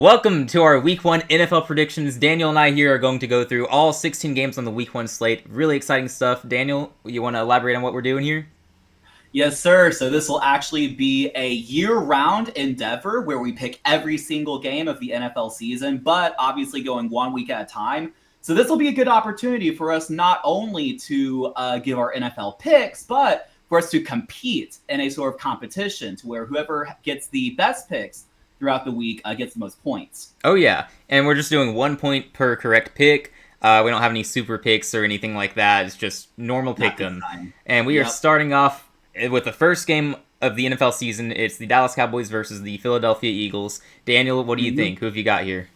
Welcome to our Week 1 NFL predictions. Daniel and I here are going to go through all 16 games on the Week 1 slate. Really exciting stuff. Daniel, you want to elaborate on what we're doing here? Yes, sir. So this will actually be a year-round endeavor where we pick every single game of the NFL season, but obviously going 1 week at a time. So this will be a good opportunity for us not only to give our NFL picks, but for us to compete in a sort of competition to where whoever gets the best picks throughout the week gets the most points. Oh, yeah. And we're just doing 1 point per correct pick. We don't have any super picks or anything like that. It's just normal pick 'em. And we are starting off with the first game of the NFL season. It's the Dallas Cowboys versus the Philadelphia Eagles. Daniel, what do you think? Who have you got here?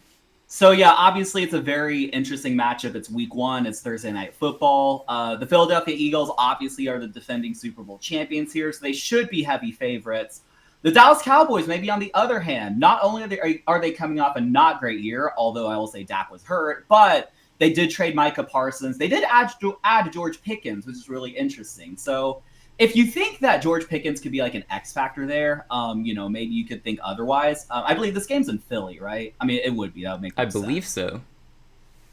So, yeah, obviously it's a very interesting matchup. It's week 1. It's Thursday Night Football. The Philadelphia Eagles obviously are the defending Super Bowl champions here, so they should be heavy favorites. The Dallas Cowboys, maybe on the other hand, not only are they coming off a not great year, although I will say Dak was hurt, but they did trade Micah Parsons. They did add George Pickens, which is really interesting. So if you think that George Pickens could be like an X factor there, maybe you could think otherwise. I believe this game's in Philly, right? I mean, it would be. That would make I sense. believe so.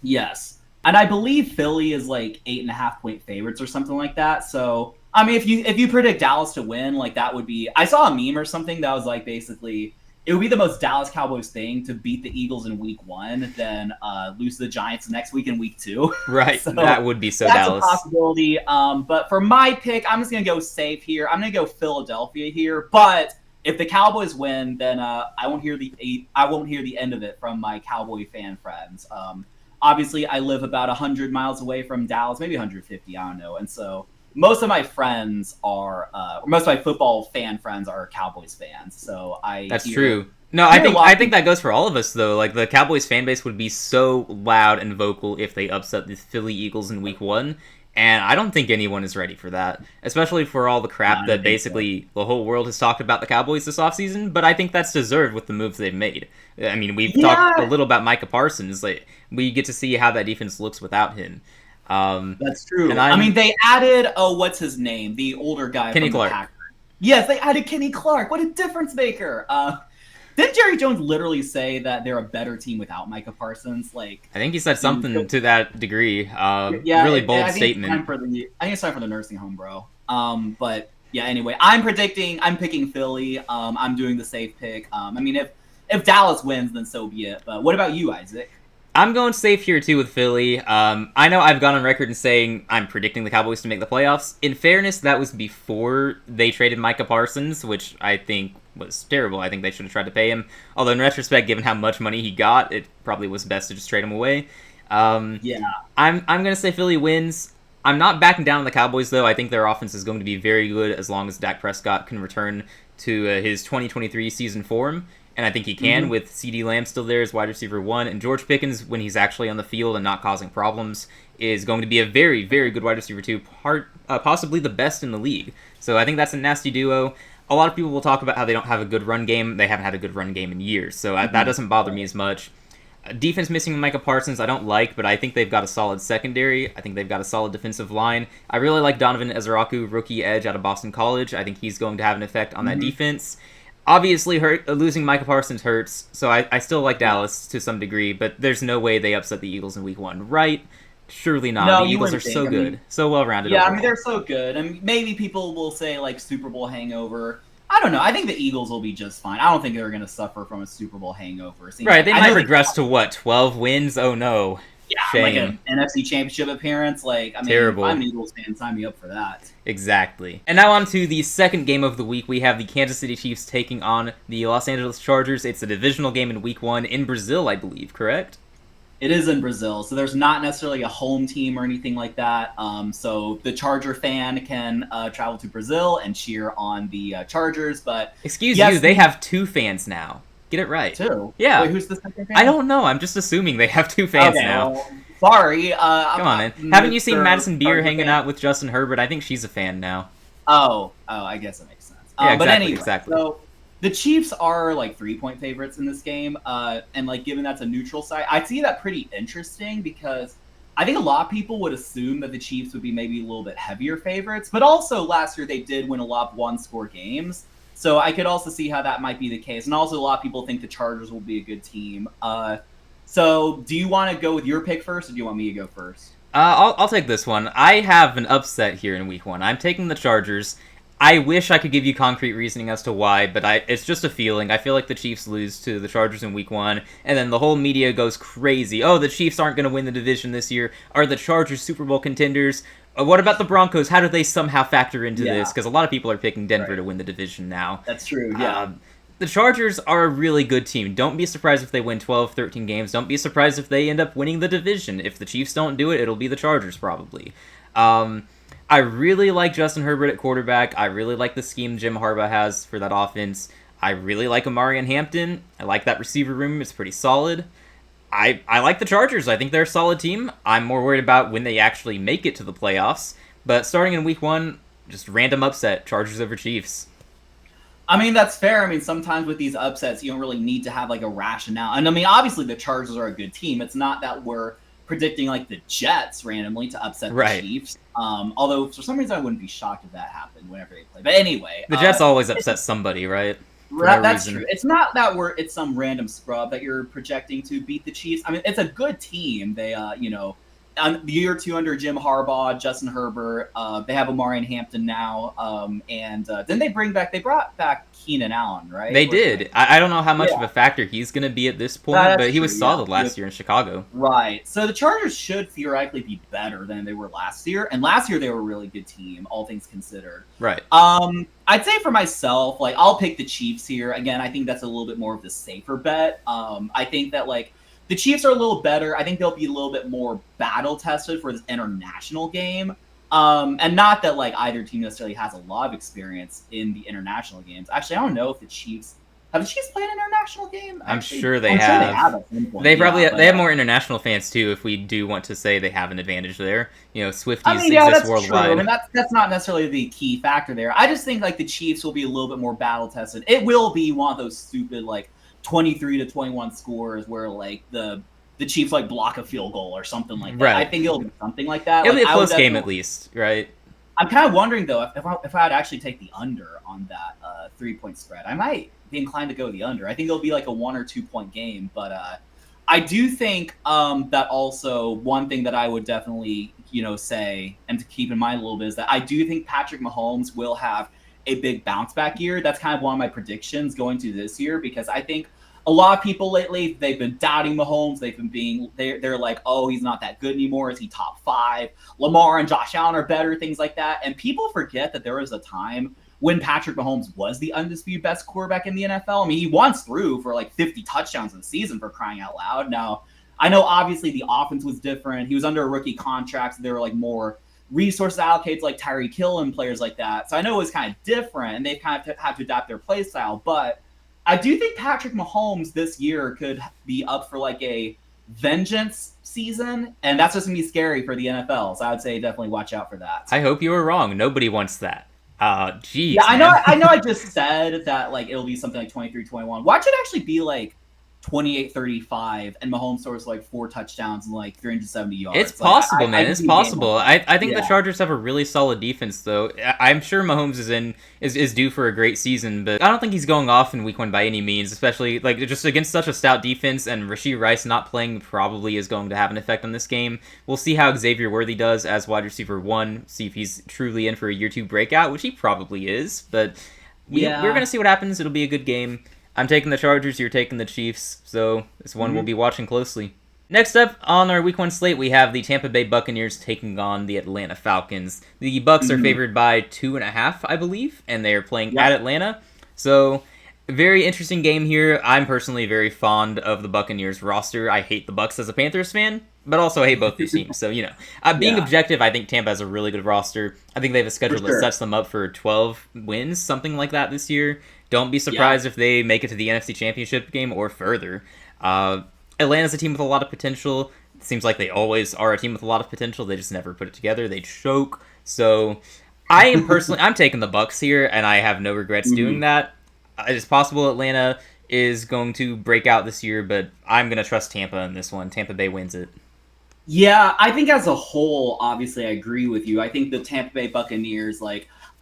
Yes. And I believe Philly is like 8.5-point favorites or something like that. So, I mean, if you predict Dallas to win, like that would be. I saw a meme or something that was like basically it would be the most Dallas Cowboys thing to beat the Eagles in week 1, then lose to the Giants next week in week 2. Right. So that would be so that's Dallas. That's a possibility. But for my pick, I'm just gonna go safe here. I'm gonna go Philadelphia here. But if the Cowboys win, then I won't hear the end of it from my Cowboy fan friends. Obviously, I live about 100 miles away from Dallas, maybe 150, I don't know. And so most of my friends are, most of my football fan friends are Cowboys fans. So That's true. No, I think that goes for all of us, though. Like, the Cowboys fan base would be so loud and vocal if they upset the Philly Eagles in week 1. And I don't think anyone is ready for that, especially for all the crap that basically the whole world has talked about the Cowboys this offseason. But I think that's deserved with the moves they've made. I mean, we've talked a little about Micah Parsons. Like, we get to see how that defense looks without him. That's true. And I mean, they added, what's his name? The older guy Kenny from Clark. The Packers. Yes, they added Kenny Clark. What a difference maker. Didn't Jerry Jones literally say that they're a better team without Micah Parsons? Like, I think he said something to that degree. Really bold statement. I think it's time for the nursing home, bro. But yeah, anyway, I'm picking Philly. I'm doing the safe pick. I mean, if Dallas wins, then so be it. But what about you, Isaac? I'm going safe here, too, with Philly. I know I've gone on record in saying I'm predicting the Cowboys to make the playoffs. In fairness, that was before they traded Micah Parsons, which I think was terrible. I think they should have tried to pay him. Although, in retrospect, given how much money he got, it probably was best to just trade him away. Yeah. I'm going to say Philly wins. I'm not backing down on the Cowboys, though. I think their offense is going to be very good as long as Dak Prescott can return to his 2023 season form. And I think he can with CeeDee Lamb still there as wide receiver 1. And George Pickens, when he's actually on the field and not causing problems, is going to be a very, very good wide receiver 2, possibly the best in the league. So I think that's a nasty duo. A lot of people will talk about how they don't have a good run game. They haven't had a good run game in years. So that doesn't bother me as much. Defense missing Micah Parsons I don't like, but I think they've got a solid secondary. I think they've got a solid defensive line. I really like Donovan Ezraku, rookie edge out of Boston College. I think he's going to have an effect on that defense. Obviously, losing Micah Parsons hurts, so I still like Dallas to some degree, but there's no way they upset the Eagles in week 1, right? Surely not. No, the Eagles are so good, so well-rounded. Yeah, overall. I mean, they're so good. And maybe people will say, like, Super Bowl hangover. I don't know. I think the Eagles will be just fine. I don't think they're going to suffer from a Super Bowl hangover. Right, they might regress to, 12 wins? Oh, no. Yeah, shame. Like an NFC Championship appearance. Like, I mean, Terrible. If I'm an Eagles fan, sign me up for that. Exactly. And now on to the second game of the week. We have the Kansas City Chiefs taking on the Los Angeles Chargers. It's a divisional game in week 1 in Brazil, I believe, correct? It is in Brazil, so there's not necessarily a home team or anything like that. So the Charger fan can travel to Brazil and cheer on the Chargers. But excuse you, they have 2 fans now. Get it right. 2? Yeah. Wait, who's the second fan? I don't know. I'm just assuming they have 2 fans now. Well, sorry. Come on, man. Haven't you seen Madison Beer hanging out with Justin Herbert? I think she's a fan now. Oh, I guess it makes sense. Yeah, but anyway, exactly. So the Chiefs are like 3-point favorites in this game, and like given that's a neutral site, I see that pretty interesting because I think a lot of people would assume that the Chiefs would be maybe a little bit heavier favorites, but also last year they did win a lot of one-score games. So I could also see how that might be the case. And also a lot of people think the Chargers will be a good team. So do you want to go with your pick first, or do you want me to go first? I'll take this one. I have an upset here in week 1. I'm taking the Chargers. I wish I could give you concrete reasoning as to why, but it's just a feeling. I feel like the Chiefs lose to the Chargers in week 1, and then the whole media goes crazy. Oh, the Chiefs aren't going to win the division this year. Are the Chargers Super Bowl contenders? What about the Broncos? How do they somehow factor into this? Because a lot of people are picking Denver to win the division now. That's true, yeah. The Chargers are a really good team. Don't be surprised if they win 12, 13 games. Don't be surprised if they end up winning the division. If the Chiefs don't do it, it'll be the Chargers probably. I really like Justin Herbert at quarterback. I really like the scheme Jim Harbaugh has for that offense. I really like Amari and Hampton. I like that receiver room. It's pretty solid. I like the Chargers. I think they're a solid team. I'm more worried about when they actually make it to the playoffs. But starting in week 1, just random upset, Chargers over Chiefs. I mean, that's fair. I mean, sometimes with these upsets, you don't really need to have like a rationale. And I mean, obviously the Chargers are a good team. It's not that we're predicting like the Jets randomly to upset the Chiefs. Although for some reason I wouldn't be shocked if that happened whenever they play. But anyway, the Jets always upset somebody, right? That's true. It's not that it's some random scrub that you're projecting to beat the Chiefs. I mean, it's a good team. They, the year 2 under Jim Harbaugh, Justin Herbert. They have Amari and Hampton now, and then they brought back Keenan Allen, right? They did. I don't know how much of a factor he's going to be at this point, but he was solid last year in Chicago. Right. So the Chargers should theoretically be better than they were last year, and last year they were a really good team, all things considered. Right. I'd say for myself, like I'll pick the Chiefs here. Again, I think that's a little bit more of the safer bet. I think that like the Chiefs are a little better. I think they'll be a little bit more battle tested for this international game. And not that like either team necessarily has a lot of experience in the international games. Actually, I don't know if the Chiefs have played an international game. I'm sure they have. They probably they have more international fans too. If we do want to say they have an advantage there, Swifties exist worldwide. True. I mean, that's not necessarily the key factor there. I just think like the Chiefs will be a little bit more battle tested. It will be one of those stupid like 23-21 scores where like the Chiefs like block a field goal or something like that. Right. I think it'll be something like that. It'll be a close game at least, right? I'm kind of wondering though if I'd actually take the under on that 3-point spread. I might be inclined to go the under. I think it'll be like a 1 or 2 point game, but I do think that also one thing that I would definitely say and to keep in mind a little bit is that I do think Patrick Mahomes will have a big bounce back year. That's kind of one of my predictions going to this year, because I think a lot of people lately, they've been doubting Mahomes. They're like, oh, he's not that good anymore. Is he top 5? Lamar and Josh Allen are better, things like that. And people forget that there was a time when Patrick Mahomes was the undisputed best quarterback in the NFL. I mean, he once threw for like 50 touchdowns in the season, for crying out loud. Now, I know obviously the offense was different. He was under a rookie contract, so there were like more resources allocated to like Tyreek Hill and players like that. So I know it was kind of different, and they've kind of had to adapt their play style. But I do think Patrick Mahomes this year could be up for like a vengeance season, and that's just going to be scary for the NFL. So I would say definitely watch out for that. I hope you were wrong. Nobody wants that. Geez. Yeah, I know I just said that like it'll be something like 23-21. Watch it actually be like 28-35, and Mahomes scores like 4 touchdowns and like 370 yards. It's possible, man. It's possible. I think the Chargers have a really solid defense, though. I'm sure Mahomes is due for a great season, but I don't think he's going off in week 1 by any means, especially like just against such a stout defense, and Rashee Rice not playing probably is going to have an effect on this game. We'll see how Xavier Worthy does as wide receiver 1, see if he's truly in for a year 2 breakout, which he probably is, but we're going to see what happens. It'll be a good game. I'm taking the Chargers, you're taking the Chiefs, so this one we'll be watching closely. Next up on our Week 1 slate, we have the Tampa Bay Buccaneers taking on the Atlanta Falcons. The Bucs are favored by 2.5, I believe, and they are playing at Atlanta. So, very interesting game here. I'm personally very fond of the Buccaneers roster. I hate the Bucs as a Panthers fan, but also hate both these teams. So, being objective, I think Tampa has a really good roster. I think they have a schedule that sets them up for 12 wins, something like that this year. Don't be surprised if they make it to the NFC Championship game or further. Atlanta's a team with a lot of potential. It seems like they always are a team with a lot of potential. They just never put it together. They choke. So I'm taking the Bucs here, and I have no regrets doing that. It's possible Atlanta is going to break out this year, but I'm going to trust Tampa in this one. Tampa Bay wins it. Yeah, I think as a whole, obviously, I agree with you. I think the Tampa Bay Buccaneers,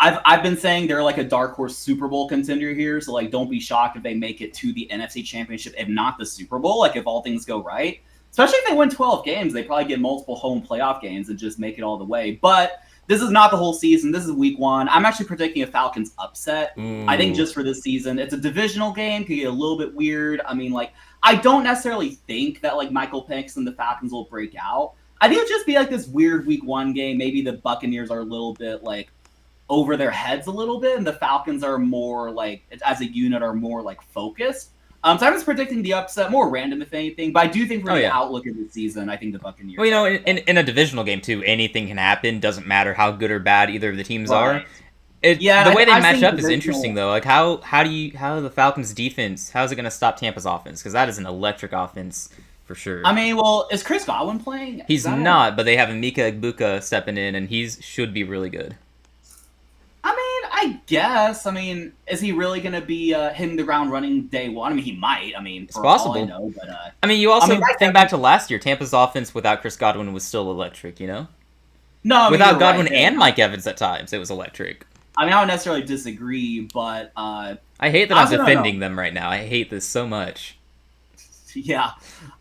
I've been saying they're like a dark horse Super Bowl contender here, so like don't be shocked if they make it to the NFC Championship, if not the Super Bowl. Like if all things go right, especially if they win 12 games, they probably get multiple home playoff games and just make it all the way. But this is not the whole season. This is week one. I'm actually predicting a Falcons upset. I think just for this season, it's a divisional game. Could get a little bit weird. I mean, like I don't necessarily think that like Michael Penix and the Falcons will break out. I think it'll just be like this weird week one game. Maybe the Buccaneers are a little bit like over their heads a little bit, and the Falcons are more like, as a unit, are more like focused. So I'm just predicting the upset, more random if anything, but I do think for the outlook of the season, I think the Buccaneers. Well, you know, in a divisional game too, anything can happen. Doesn't matter how good or bad either of the teams are. The way they match up is interesting though. Like how the Falcons defense, how is it going to stop Tampa's offense? Because that is an electric offense for sure. I mean, well, is Chris Godwin playing? He's not, but they have Emeka Egbuka stepping in, and should be really good. I mean, I guess. I mean, is he really going to be hitting the ground running day one? I mean, he might. I mean, it's possible. All I know, but, I mean, you also think back to last year. Tampa's offense without Chris Godwin was still electric, you know? No, I mean, without Godwin and Mike Evans at times, it was electric. I mean, I don't necessarily disagree, but... I hate that I'm defending them right now. I hate this so much. Yeah.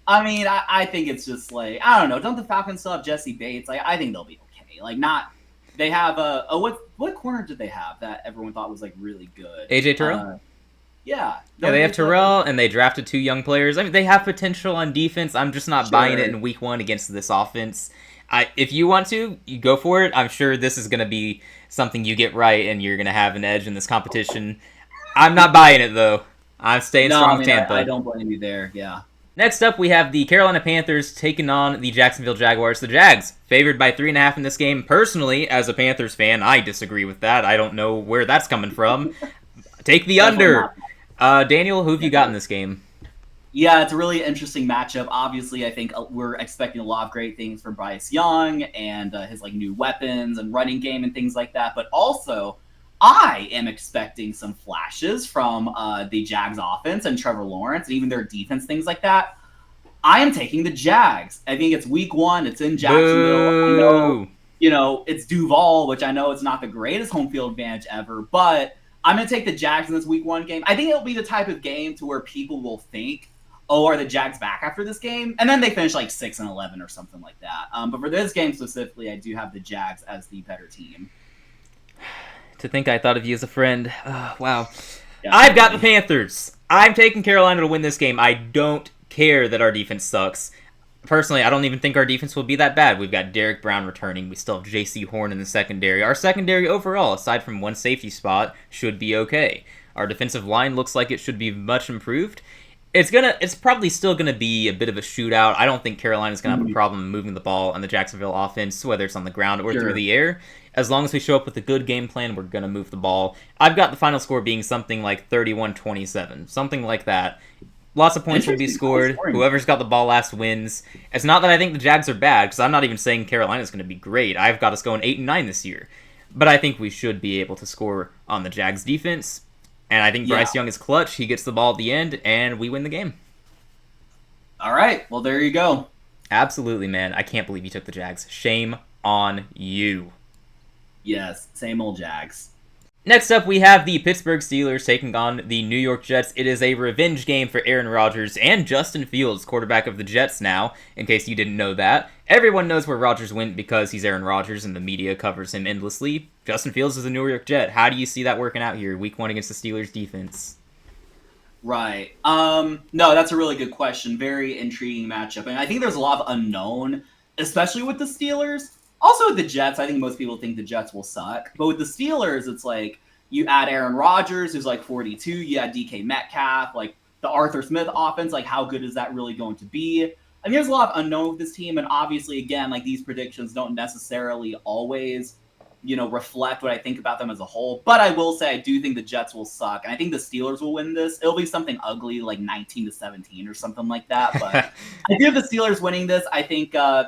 I mean, I think it's just like... I don't know. Don't the Falcons still have Jesse Bates? Like, I think they'll be okay. Like, not... They have what corner did they have that everyone thought was like really good? AJ Terrell? Yeah, they have Terrell, and they drafted 2 young players. I mean, they have potential on defense. I'm just not buying it in week 1 against this offense. If you want to, you go for it. I'm sure this is going to be something you get right, and you're going to have an edge in this competition. I'm not buying it, though. I'm staying strong with Tampa. I don't blame you there, yeah. Next up, we have the Carolina Panthers taking on the Jacksonville Jaguars. The Jags, favored by 3.5 in this game. Personally, as a Panthers fan, I disagree with that. I don't know where that's coming from. Take the under. Daniel, who have you got in this game? Yeah, it's a really interesting matchup. Obviously, I think we're expecting a lot of great things from Bryce Young and his like new weapons and running game and things like that. But also, I am expecting some flashes from the Jags offense and Trevor Lawrence and even their defense, things like that. I am taking the Jags. I think it's week 1. It's in Jacksonville. I know, it's Duval, which I know it's not the greatest home field advantage ever, but I'm going to take the Jags in this week 1 game. I think it'll be the type of game to where people will think, oh, are the Jags back after this game? And then they finish like 6-11 or something like that. But for this game specifically, I do have the Jags as the better team. To think I thought of you as a friend. Wow. Yeah, I've got the Panthers. I'm taking Carolina to win this game. I don't care that our defense sucks. Personally, I don't even think our defense will be that bad. We've got Derek Brown returning. We still have J.C. Horn in the secondary. Our secondary overall, aside from one safety spot, should be okay. Our defensive line looks like it should be much improved. It's probably still gonna be a bit of a shootout. I don't think Carolina's gonna have a problem moving the ball on the Jacksonville offense, whether it's on the ground or through the air. As long as we show up with a good game plan, we're gonna move the ball. I've got the final score being something like 31-27, something like that. Lots of points will be scored. Whoever's got the ball last wins. It's not that I think the Jags are bad, because I'm not even saying Carolina's going to be great. I've got us going 8-9 this year. But I think we should be able to score on the Jags defense. And I think Bryce Young is clutch. He gets the ball at the end, and we win the game. All right. Well, there you go. Absolutely, man. I can't believe you took the Jags. Shame on you. Yes, same old Jags. Next up, we have the Pittsburgh Steelers taking on the New York Jets. It is a revenge game for Aaron Rodgers and Justin Fields, quarterback of the Jets now, in case you didn't know that. Everyone knows where Rodgers went because he's Aaron Rodgers and the media covers him endlessly. Justin Fields is a New York Jet. How do you see that working out here, week 1 against the Steelers defense? Right. No, that's a really good question. Very intriguing matchup. And I think there's a lot of unknown, especially with the Steelers. Also with the Jets, I think most people think the Jets will suck. But with the Steelers, it's like you add Aaron Rodgers, who's like 42. You add DK Metcalf, like the Arthur Smith offense. Like, how good is that really going to be? I mean, there's a lot of unknown with this team. And obviously, again, like these predictions don't necessarily always, reflect what I think about them as a whole. But I will say I do think the Jets will suck. And I think the Steelers will win this. It'll be something ugly, like 19-17 or something like that. But I do have the Steelers winning this. I think, I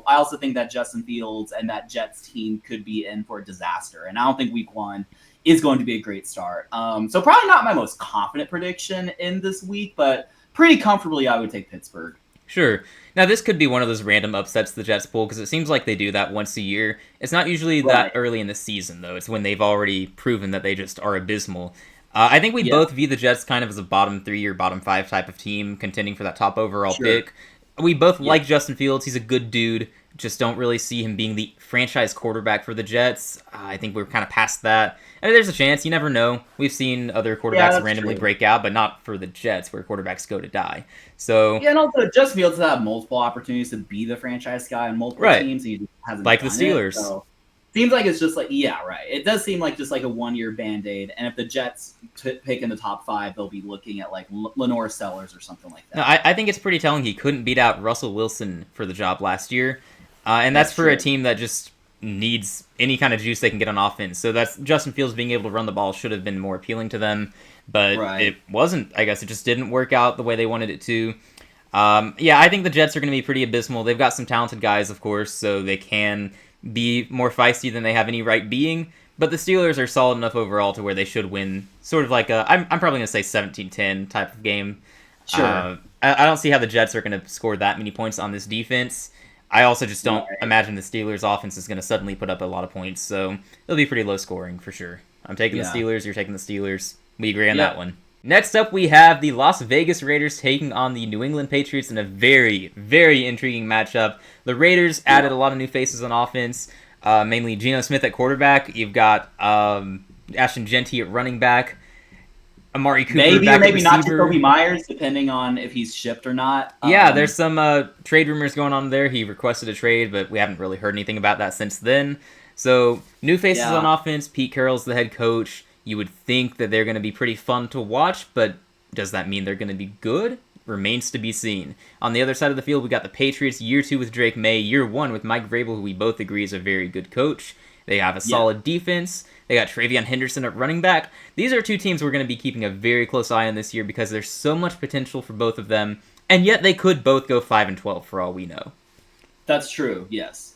also think that Justin Fields and that Jets team could be in for a disaster. And I don't think week 1 is going to be a great start. So probably not my most confident prediction in this week, but pretty comfortably I would take Pittsburgh. Sure. Now, this could be one of those random upsets the Jets pull, because it seems like they do that once a year. It's not usually that Right. early in the season, though. It's when they've already proven that they just are abysmal. I think we Yeah, both view the Jets kind of as a bottom 3 or bottom 5 type of team, contending for that top overall sure. pick. We both Yeah. like Justin Fields. He's a good dude. Just don't really see him being the franchise quarterback for the Jets. I think we're kind of past that. And there's a chance. You never know. We've seen other Yeah, quarterbacks that's randomly true. break out, but not for the Jets, where quarterbacks go to die. So, Yeah, and also Justin Fields has had multiple opportunities to be the franchise guy on multiple right. teams, and he just hasn't Like the done it. Steelers. So seems like it's just like, yeah, right. It does seem like just like a 1-year band-aid. And if the Jets pick in the top 5, they'll be looking at like Lenore Sellers or something like that. No, I think it's pretty telling he couldn't beat out Russell Wilson for the job last year. And that's for true. a team that just needs any kind of juice they can get on offense. So that's Justin Fields being able to run the ball should have been more appealing to them. But Right. it wasn't. I guess it just didn't work out the way they wanted it to. Yeah, I think the Jets are going to be pretty abysmal. They've got some talented guys, of course, so they can be more feisty than they have any right being. But the Steelers are solid enough overall to where they should win. Sort of like I'm probably going to say 17-10 type of game. Sure. I don't see how the Jets are going to score that many points on this defense. I also just don't Right. imagine the Steelers' offense is going to suddenly put up a lot of points, so it'll be pretty low scoring for sure. I'm taking the Yeah. Steelers, you're taking the Steelers. We agree on Yeah. that one. Next up, we have the Las Vegas Raiders taking on the New England Patriots in a very, very intriguing matchup. The Raiders added a lot of new faces on offense, mainly Geno Smith at quarterback. You've got Ashton Genty at running back. Amari Cooper Maybe back or maybe at not receiver. Jacoby Myers, depending on if he's shipped or not. Yeah, there's some trade rumors going on there. He requested a trade, but we haven't really heard anything about that since then. So, new faces Yeah. on offense. Pete Carroll's the head coach. You would think that they're going to be pretty fun to watch, but does that mean they're going to be good? Remains to be seen. On the other side of the field, we got the Patriots, year 2 with Drake May, year 1 with Mike Vrabel, who we both agree is a very good coach. They have a solid defense. They got Travion Henderson at running back. These are two teams we're going to be keeping a very close eye on this year because there's so much potential for both of them, and yet they could both go 5-12 for all we know. That's true. Yes.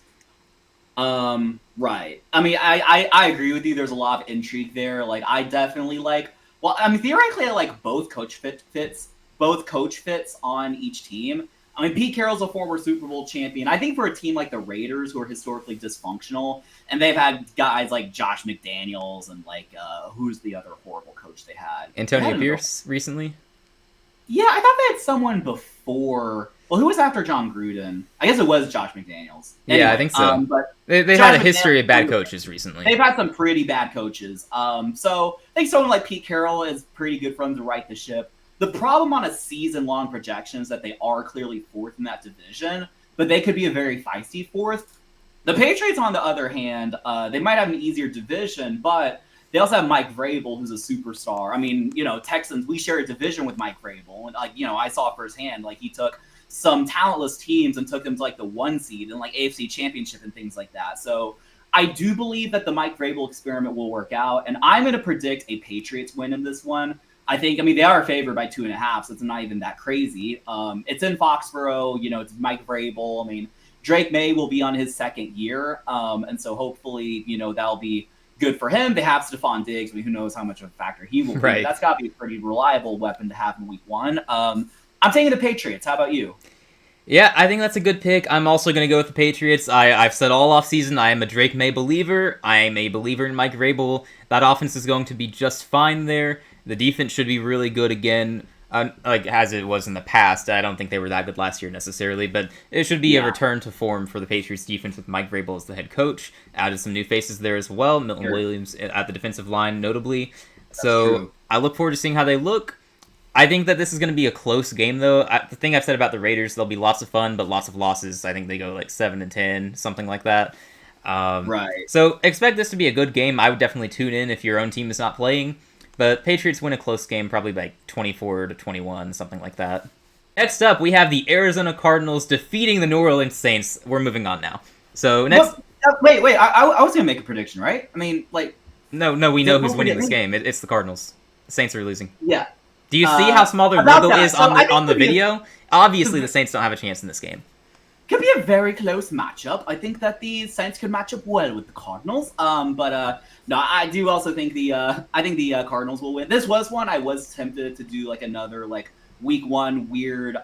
Right. I mean, I agree with you. There's a lot of intrigue there. Like, I definitely like. Well, I mean, theoretically, I like both coach fits on each team. I mean, Pete Carroll's a former Super Bowl champion. I think for a team like the Raiders, who are historically dysfunctional, and they've had guys like Josh McDaniels and like who's the other horrible coach they had? Antonio They had Pierce recently? Yeah, I thought they had someone before. Well, who was after John Gruden? I guess it was Josh McDaniels. Yeah, I think so. But They Josh had a history of bad McDaniels- coaches recently. they've had some pretty bad coaches. So I think someone like Pete Carroll is pretty good for them to right the ship. The problem on a season-long projection is that they are clearly 4th in that division, but they could be a very feisty 4th. The Patriots, on the other hand, they might have an easier division, but they also have Mike Vrabel, who's a superstar. I mean, Texans, we share a division with Mike Vrabel, and I saw firsthand, like he took some talentless teams and took them to like the 1 seed and like AFC Championship and things like that. So I do believe that the Mike Vrabel experiment will work out, and I'm going to predict a Patriots win in this one. I mean, they are favored by 2.5, so it's not even that crazy. It's in Foxborough, it's Mike Vrabel. I mean, Drake May will be on his 2nd year, and so hopefully, that'll be good for him. They have Stephon Diggs, but who knows how much of a factor he will be. Right. That's got to be a pretty reliable weapon to have in week 1. I'm taking the Patriots. How about you? Yeah, I think that's a good pick. I'm also going to go with the Patriots. I've said all offseason I am a Drake May believer. I am a believer in Mike Vrabel. That offense is going to be just fine there. The defense should be really good again, like as it was in the past. I don't think they were that good last year necessarily, but it should be a return to form for the Patriots defense with Mike Vrabel as the head coach. Added some new faces there as well. Milton Williams at the defensive line, notably. So I look forward to seeing how they look. I think that this is going to be a close game, though. The thing I've said about the Raiders, there'll be lots of fun, but lots of losses. I think they go like 7-10, something like that. Right. So expect this to be a good game. I would definitely tune in if your own team is not playing. But Patriots win a close game, probably by 24-21, something like that. Next up, we have the Arizona Cardinals defeating the New Orleans Saints. We're moving on now. So next, wait. I was gonna make a prediction, right? I mean, like, no, we know who's winning this game. It's the Cardinals. The Saints are losing. yeah. Do you see how small their about logo that, is so I think on the it'll be video? Obviously, the Saints don't have a chance in this game. Could be a very close matchup. I think that the Saints could match up well with the Cardinals. But no, I do also think the Cardinals will win. This was one I was tempted to do like another like week 1 weird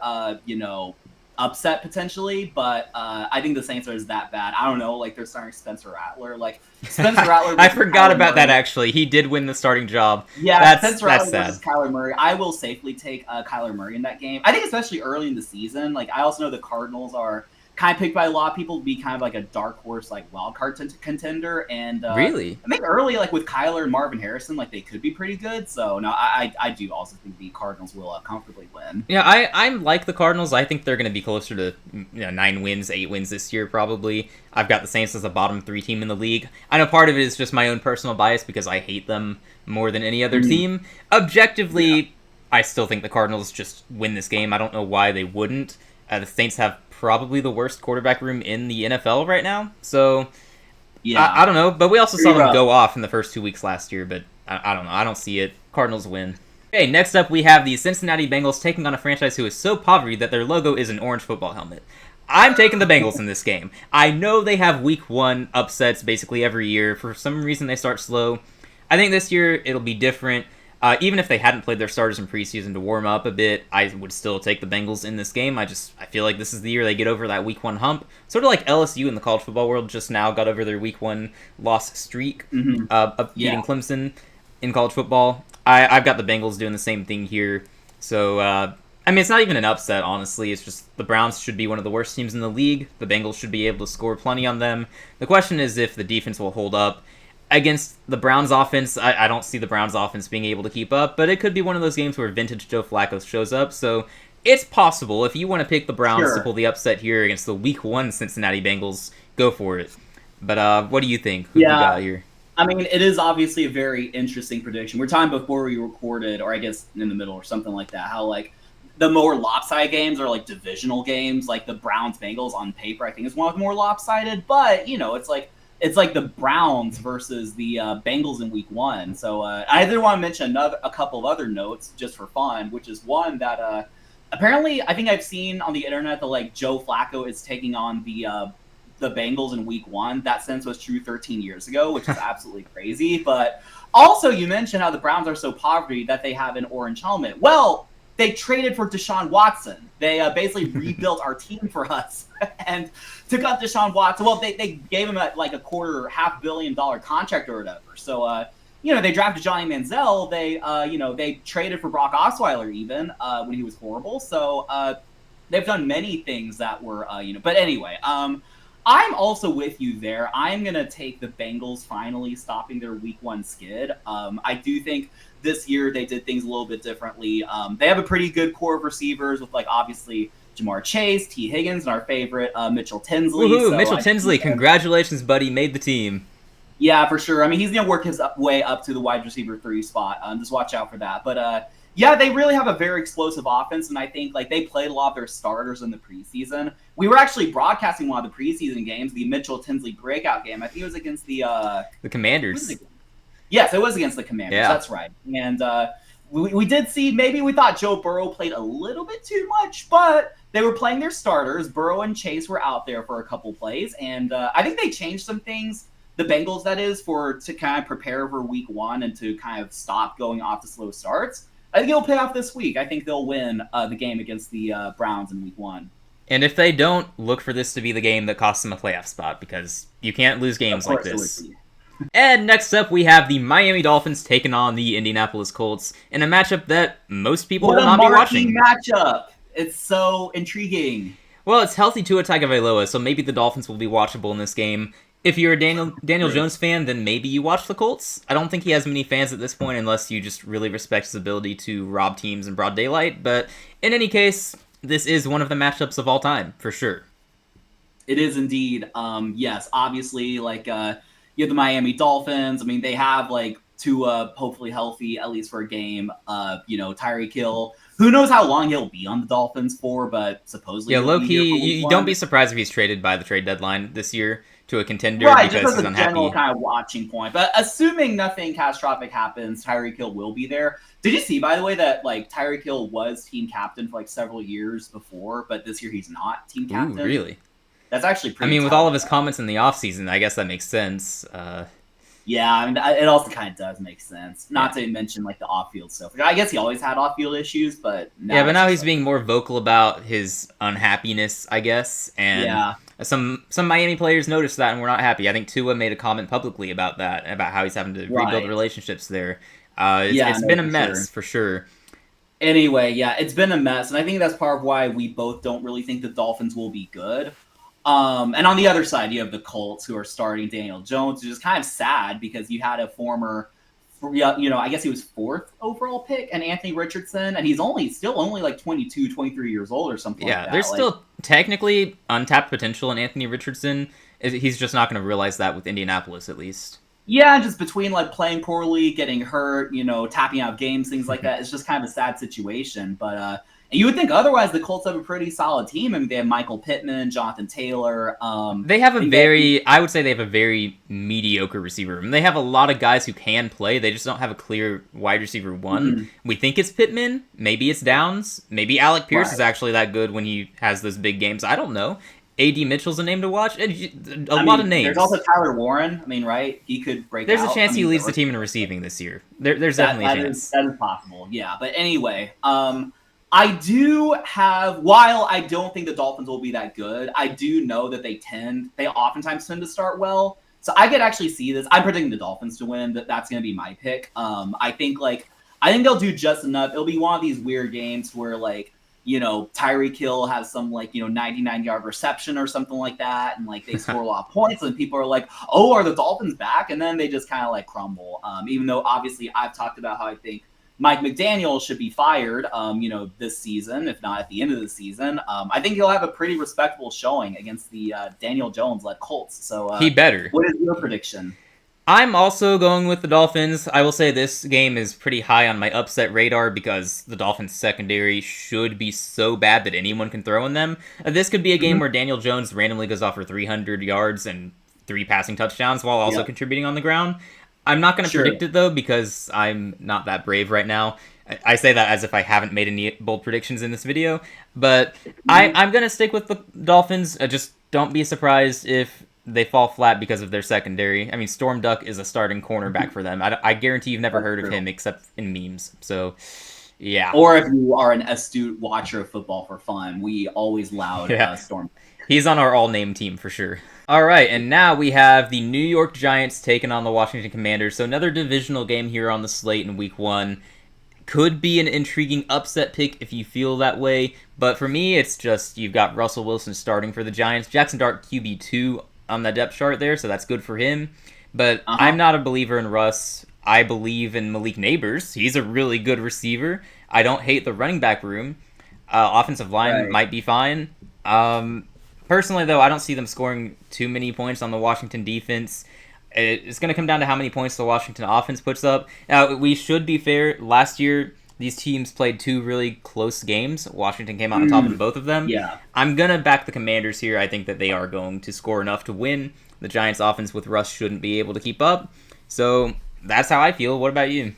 upset potentially, but I think the Saints are just that bad. I don't know, like they're starting Spencer Rattler. Like Spencer Rattler. I forgot Kyler about Murray. that actually. He did win the starting job. Yeah, That's Spencer Rattler sad. versus Kyler Murray. I will safely take Kyler Murray in that game. I think especially early in the season. Like I also know the Cardinals are kind of picked by a lot of people to be kind of like a dark horse, like wild card contender. And Really? I think early, like with Kyler and Marvin Harrison, like they could be pretty good. So no, I do also think the Cardinals will comfortably win. Yeah, I'm like the Cardinals. I think they're going to be closer to 9 wins, 8 wins this year probably. I've got the Saints as a bottom 3 team in the league. I know part of it is just my own personal bias because I hate them more than any other team. Objectively, I still think the Cardinals just win this game. I don't know why they wouldn't. The Saints have probably the worst quarterback room in the NFL right now. So, Yeah, I don't know. But we also saw Pretty them rough. go off in the first 2 weeks last year. But I don't know. I don't see it. Cardinals win. Okay, next up we have the Cincinnati Bengals taking on a franchise who is so poverty that their logo is an orange football helmet. I'm taking the Bengals in this game. I know they have week 1 upsets basically every year. For some reason they start slow. I think this year it'll be different. Even if they hadn't played their starters in preseason to warm up a bit, I would still take the Bengals in this game. I feel like this is the year they get over that week 1 hump. Sort of like LSU in the college football world just now got over their week 1 loss streak of beating Clemson in college football. I've got the Bengals doing the same thing here. So, I mean, it's not even an upset, honestly. It's just the Browns should be one of the worst teams in the league. The Bengals should be able to score plenty on them. The question is if the defense will hold up. Against the Browns offense, I don't see the Browns offense being able to keep up, but it could be one of those games where vintage Joe Flacco shows up. So, it's possible. If you want to pick the Browns to pull the upset here against the week 1 Cincinnati Bengals, go for it. But what do you think? Who you got here? I mean, it is obviously a very interesting prediction. We're talking before we recorded, or I guess in the middle or something like that, how like the more lopsided games are like divisional games, like the Browns Bengals on paper, I think is one of the more lopsided. But you know, it's like the Browns versus the Bengals in week 1. So I did want to mention a couple of other notes just for fun, which is one that apparently I think I've seen on the internet that like Joe Flacco is taking on the Bengals in week 1. That sentence was true 13 years ago, which is absolutely crazy. But also you mentioned how the Browns are so poverty that they have an orange helmet. Well, they traded for Deshaun Watson. They basically rebuilt our team for us and took up Deshaun Watson. Well, they gave him like a $250 million contract or whatever. So, you know, they drafted Johnny Manziel. They traded for Brock Osweiler even when he was horrible. So they've done many things that were, but anyway, I'm also with you there. I'm going to take the Bengals finally stopping their week 1 skid. I do think this year they did things a little bit differently. They have a pretty good core of receivers with like obviously Jamar Chase, T. Higgins, and our favorite Mitchell Tinsley. Woohoo, So Mitchell Tinsley, congratulations, buddy, made the team. Yeah, for sure. I mean, he's going to work his way up to the wide receiver 3 spot. Just watch out for that. But yeah, they really have a very explosive offense, and I think like they played a lot of their starters in the preseason. We were actually broadcasting one of the preseason games, the Mitchell Tinsley breakout game. I think it was against the Commanders. Yes, it was against the Commanders. Yeah. That's right. And we did see, maybe we thought Joe Burrow played a little bit too much, but they were playing their starters. Burrow and Chase were out there for a couple plays, and I think they changed some things. The Bengals, that is, to kind of prepare for week 1 and to kind of stop going off the slow starts. I think it'll pay off this week. I think they'll win the game against the Browns in week 1. And if they don't, look for this to be the game that costs them a playoff spot, because you can't lose games like this. And next up, we have the Miami Dolphins taking on the Indianapolis Colts in a matchup that most people will not be watching. Matchup! It's so intriguing. Well, it's healthy Tua Tagovailoa, so maybe the Dolphins will be watchable in this game. If you're a Daniel Jones fan, then maybe you watch the Colts. I don't think he has many fans at this point unless you just really respect his ability to rob teams in broad daylight. But in any case, this is one of the matchups of all time, for sure. It is indeed. Yes, obviously, like you have the Miami Dolphins. I mean, they have like Tua hopefully healthy at least for a game. Tyreek Hill. Who knows how long he'll be on the Dolphins for? But supposedly, low-key, you don't be surprised if he's traded by the trade deadline this year to a contender right, because just as he's a unhappy. general kind of watching point. But assuming nothing catastrophic happens, Tyreek Hill will be there. Did you see, by the way, that like Tyreek Hill was team captain for like several years before, but this year he's not team captain? Ooh, really? That's actually pretty with all of his comments in the offseason, I guess that makes sense. Yeah, I mean, it also kind of does make sense. Not to mention like the off-field stuff. I guess he always had off-field issues, but now he's being more vocal about his unhappiness, I guess. And some Miami players noticed that and were not happy. I think Tua made a comment publicly about that, about how he's having to rebuild relationships there. It's been a mess for sure. Anyway, yeah, it's been a mess, and I think that's part of why we both don't really think the Dolphins will be good. And on the other side, you have the Colts who are starting Daniel Jones, which is kind of sad because you had a former, I guess he was 4th overall pick, and Anthony Richardson, and he's still only like 22, 23 years old or something like that. Yeah, there's still technically untapped potential in Anthony Richardson. He's just not going to realize that with Indianapolis, at least. Yeah, just between like playing poorly, getting hurt, tapping out games, things like that. It's just kind of a sad situation. But you would think otherwise the Colts have a pretty solid team. I mean, they have Michael Pittman, Jonathan Taylor. They have I would say they have a very mediocre receiver room. They have a lot of guys who can play. They just don't have a clear wide receiver one. Mm-hmm. We think it's Pittman. Maybe it's Downs. Maybe Alec Pierce is actually that good when he has those big games. I don't know. A.D. Mitchell's a name to watch. Lot of names. There's also Tyler Warren. I mean, right? He could break There's out. a chance he leads the team in receiving this year. There's definitely a chance. That is possible, yeah. But anyway, I do have, while I don't think the Dolphins will be that good, I do know that they oftentimes tend to start well. So I could actually see this. I'm predicting the Dolphins to win. That's going to be my pick. I think they'll do just enough. It'll be one of these weird games where Tyreek Hill has some 99-yard reception or something like that, and they score a lot of points, and people are like, "Oh, are the Dolphins back?" And then they just kind of crumble. Even though obviously I've talked about how I think Mike McDaniel should be fired, this season, if not at the end of the season. I think he'll have a pretty respectable showing against the Daniel Jones-led Colts. So he better. What is your prediction? I'm also going with the Dolphins. I will say this game is pretty high on my upset radar because the Dolphins secondary should be so bad that anyone can throw in them. This could be a game where Daniel Jones randomly goes off for 300 yards and 3 passing touchdowns while also contributing on the ground. I'm not going to predict it, though, because I'm not that brave right now. I say that as if I haven't made any bold predictions in this video. But I'm going to stick with the Dolphins. Just don't be surprised if they fall flat because of their secondary. I mean, Storm Duck is a starting cornerback for them. I guarantee you've never heard of him except in memes. So, yeah. Or if you are an astute watcher of football for fun, we always loud Storm. He's on our all-name team for sure. All right, and now we have the New York Giants taking on the Washington Commanders. So another divisional game here on the slate in Week 1. Could be an intriguing upset pick if you feel that way. But for me, it's just you've got Russell Wilson starting for the Giants. Jackson Dart QB2 on the depth chart there, so that's good for him. But I'm not a believer in Russ. I believe in Malik Neighbors. He's a really good receiver. I don't hate the running back room. Offensive line might be fine. Personally, though, I don't see them scoring too many points on the Washington defense. It's going to come down to how many points the Washington offense puts up. Now, we should be fair. Last year, these teams played 2 really close games. Washington came out on top in both of them. Yeah. I'm going to back the Commanders here. I think that they are going to score enough to win. The Giants' offense with Russ shouldn't be able to keep up. So that's how I feel. What about you?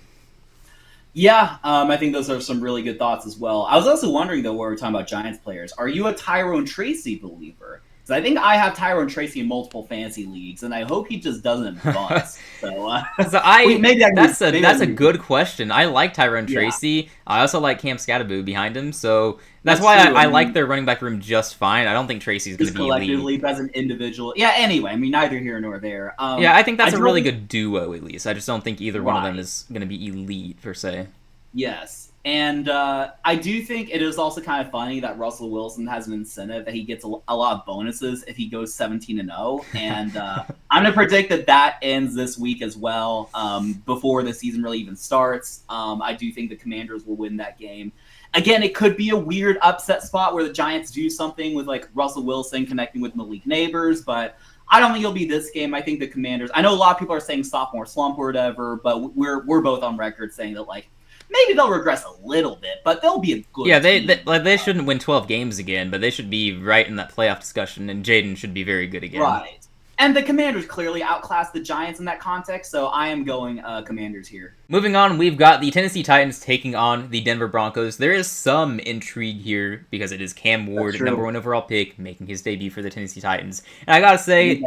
Yeah, I think those are some really good thoughts as well. I was also wondering, though, while we're talking about Giants players, are you a Tyrone Tracy believer? Because I think I have Tyrone Tracy in multiple fantasy leagues, and I hope he just doesn't bust. That's a good question. I like Tyrone Tracy. I also like Cam Skattebo behind him, so that's why I like their running back room just fine. I don't think Tracy's going to be collectively, elite. as an individual. Yeah, anyway, I mean, neither here nor there. I think that's a really good duo, at least. I just don't think either one of them is going to be elite, per se. Yes. And I do think it is also kind of funny that Russell Wilson has an incentive that he gets a lot of bonuses if he goes 17-0. And I'm going to predict that ends this week as well, before the season really even starts. I do think the Commanders will win that game. Again, it could be a weird upset spot where the Giants do something with Russell Wilson connecting with Malik Neighbors, but I don't think it'll be this game. I think the Commanders, I know a lot of people are saying sophomore slump or whatever, but we're both on record saying that maybe they'll regress a little bit, but they'll be a good team. They shouldn't win 12 games again, but they should be right in that playoff discussion, and Jaden should be very good again. Right. And the Commanders clearly outclassed the Giants in that context, so I am going Commanders here. Moving on, we've got the Tennessee Titans taking on the Denver Broncos. There is some intrigue here because it is Cam Ward, number 1 overall pick, making his debut for the Tennessee Titans. And I gotta say,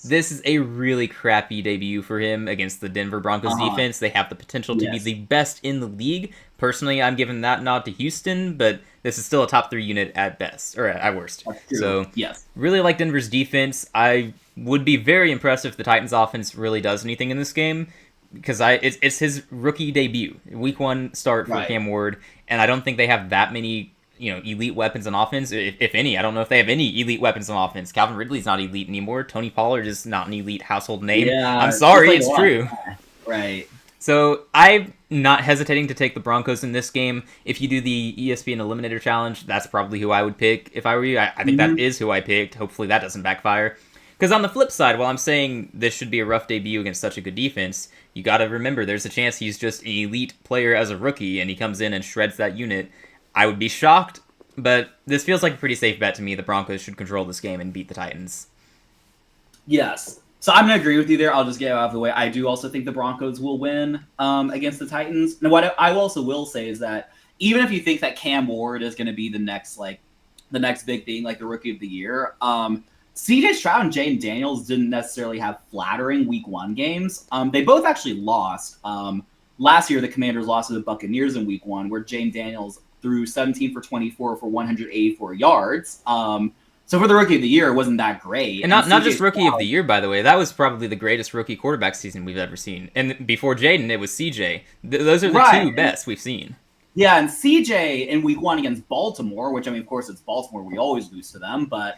this is a really crappy debut for him against the Denver Broncos defense. They have the potential to be the best in the league. Personally, I'm giving that nod to Houston, but this is still a top 3 unit at best, or at worst. So, really like Denver's defense. I would be very impressed if the Titans offense really does anything in this game, because it's his rookie debut, week 1 start for Cam Ward, and I don't think they have that many elite weapons on offense, if any. I don't know if they have any elite weapons on offense. Calvin Ridley's not elite anymore. Tony Pollard is not an elite household name. I'm sorry, it's true. Right. So I'm not hesitating to take the Broncos in this game. If you do the ESPN Eliminator Challenge, that's probably who I would pick if I were you. I think that is who I picked. Hopefully that doesn't backfire. Because on the flip side, while I'm saying this should be a rough debut against such a good defense, you got to remember there's a chance he's just an elite player as a rookie and he comes in and shreds that unit. I would be shocked, but this feels like a pretty safe bet to me. The Broncos should control this game and beat the Titans. Yes. So I'm going to agree with you there. I'll just get out of the way. I do also think the Broncos will win against the Titans. And what I also will say is that even if you think that Cam Ward is going to be the next big thing, like the rookie of the year, CJ Stroud and Jaden Daniels didn't necessarily have flattering week 1 games. They both actually lost. Last year, the Commanders lost to the Buccaneers in week 1, where Jaden Daniels threw 17 for 24 for 184 yards. So for the rookie of the year, it wasn't that great. And not just rookie of the year, by the way. That was probably the greatest rookie quarterback season we've ever seen. And before Jaden, it was CJ. Those are the 2 best we've seen. Yeah, and CJ in week 1 against Baltimore, which, I mean, of course, it's Baltimore. We always lose to them. But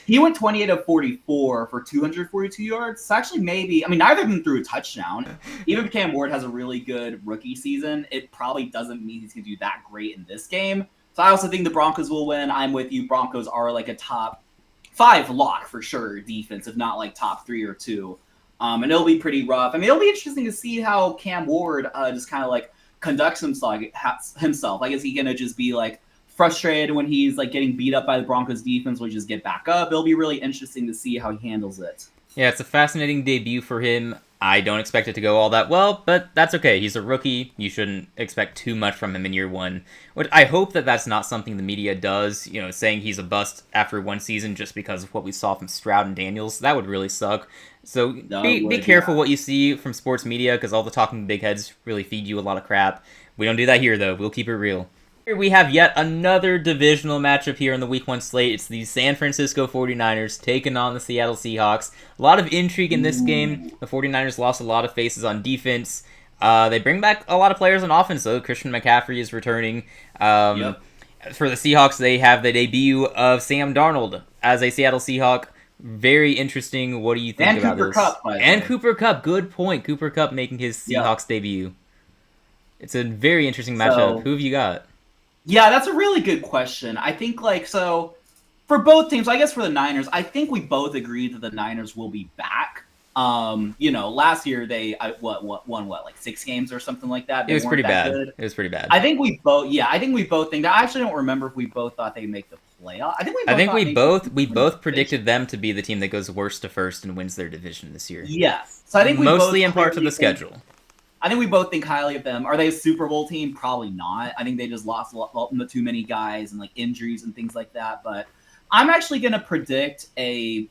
he went 28 of 44 for 242 yards. So actually maybe, I mean, neither of them threw a touchdown. Even if Cam Ward has a really good rookie season, it probably doesn't mean he's going to do that great in this game. So I also think the Broncos will win. I'm with you. Broncos are like a top 5 lock for sure defense, if not like top 3 or 2. And it'll be pretty rough. I mean, it'll be interesting to see how Cam Ward just kind of like conducts himself. Like, is he going to just be like frustrated when he's like getting beat up by the Broncos defense, will just get back up? It'll be really interesting to see how he handles it. Yeah, it's a fascinating debut for him. I don't expect it to go all that well, but that's okay. He's a rookie. You shouldn't expect too much from him in year 1. Which I hope that that's not something the media does, saying he's a bust after 1 season just because of what we saw from Stroud and Daniels. That would really suck. So be careful what you see from sports media, because all the talking big heads really feed you a lot of crap. We don't do that here, though. We'll keep it real. Here we have yet another divisional matchup here in the Week 1 slate. It's the San Francisco 49ers taking on the Seattle Seahawks. A lot of intrigue in this game. The 49ers lost a lot of faces on defense. They bring back a lot of players on offense, though. Christian McCaffrey is returning. For the Seahawks, they have the debut of Sam Darnold as a Seattle Seahawk. Very interesting. What do you think about Cooper this? Kupp, and Cooper Kupp. Good point. Cooper Kupp making his Seahawks debut. It's a very interesting matchup. Who have you got? Yeah, that's a really good question. I think, for both teams, I guess for the Niners, I think we both agree that the Niners will be back. Last year they won 6 games or something like that. It was pretty bad. It was pretty bad. I think we both think that. I actually don't remember if we both thought they'd make the playoff. I think we both predicted them to be the team that goes worst to first and wins their division this year. Yes. So I think we mostly in part to the schedule. I think we both think highly of them. Are they a Super Bowl team? Probably not. I think they just lost too many guys and injuries and things like that. But I'm actually going to predict a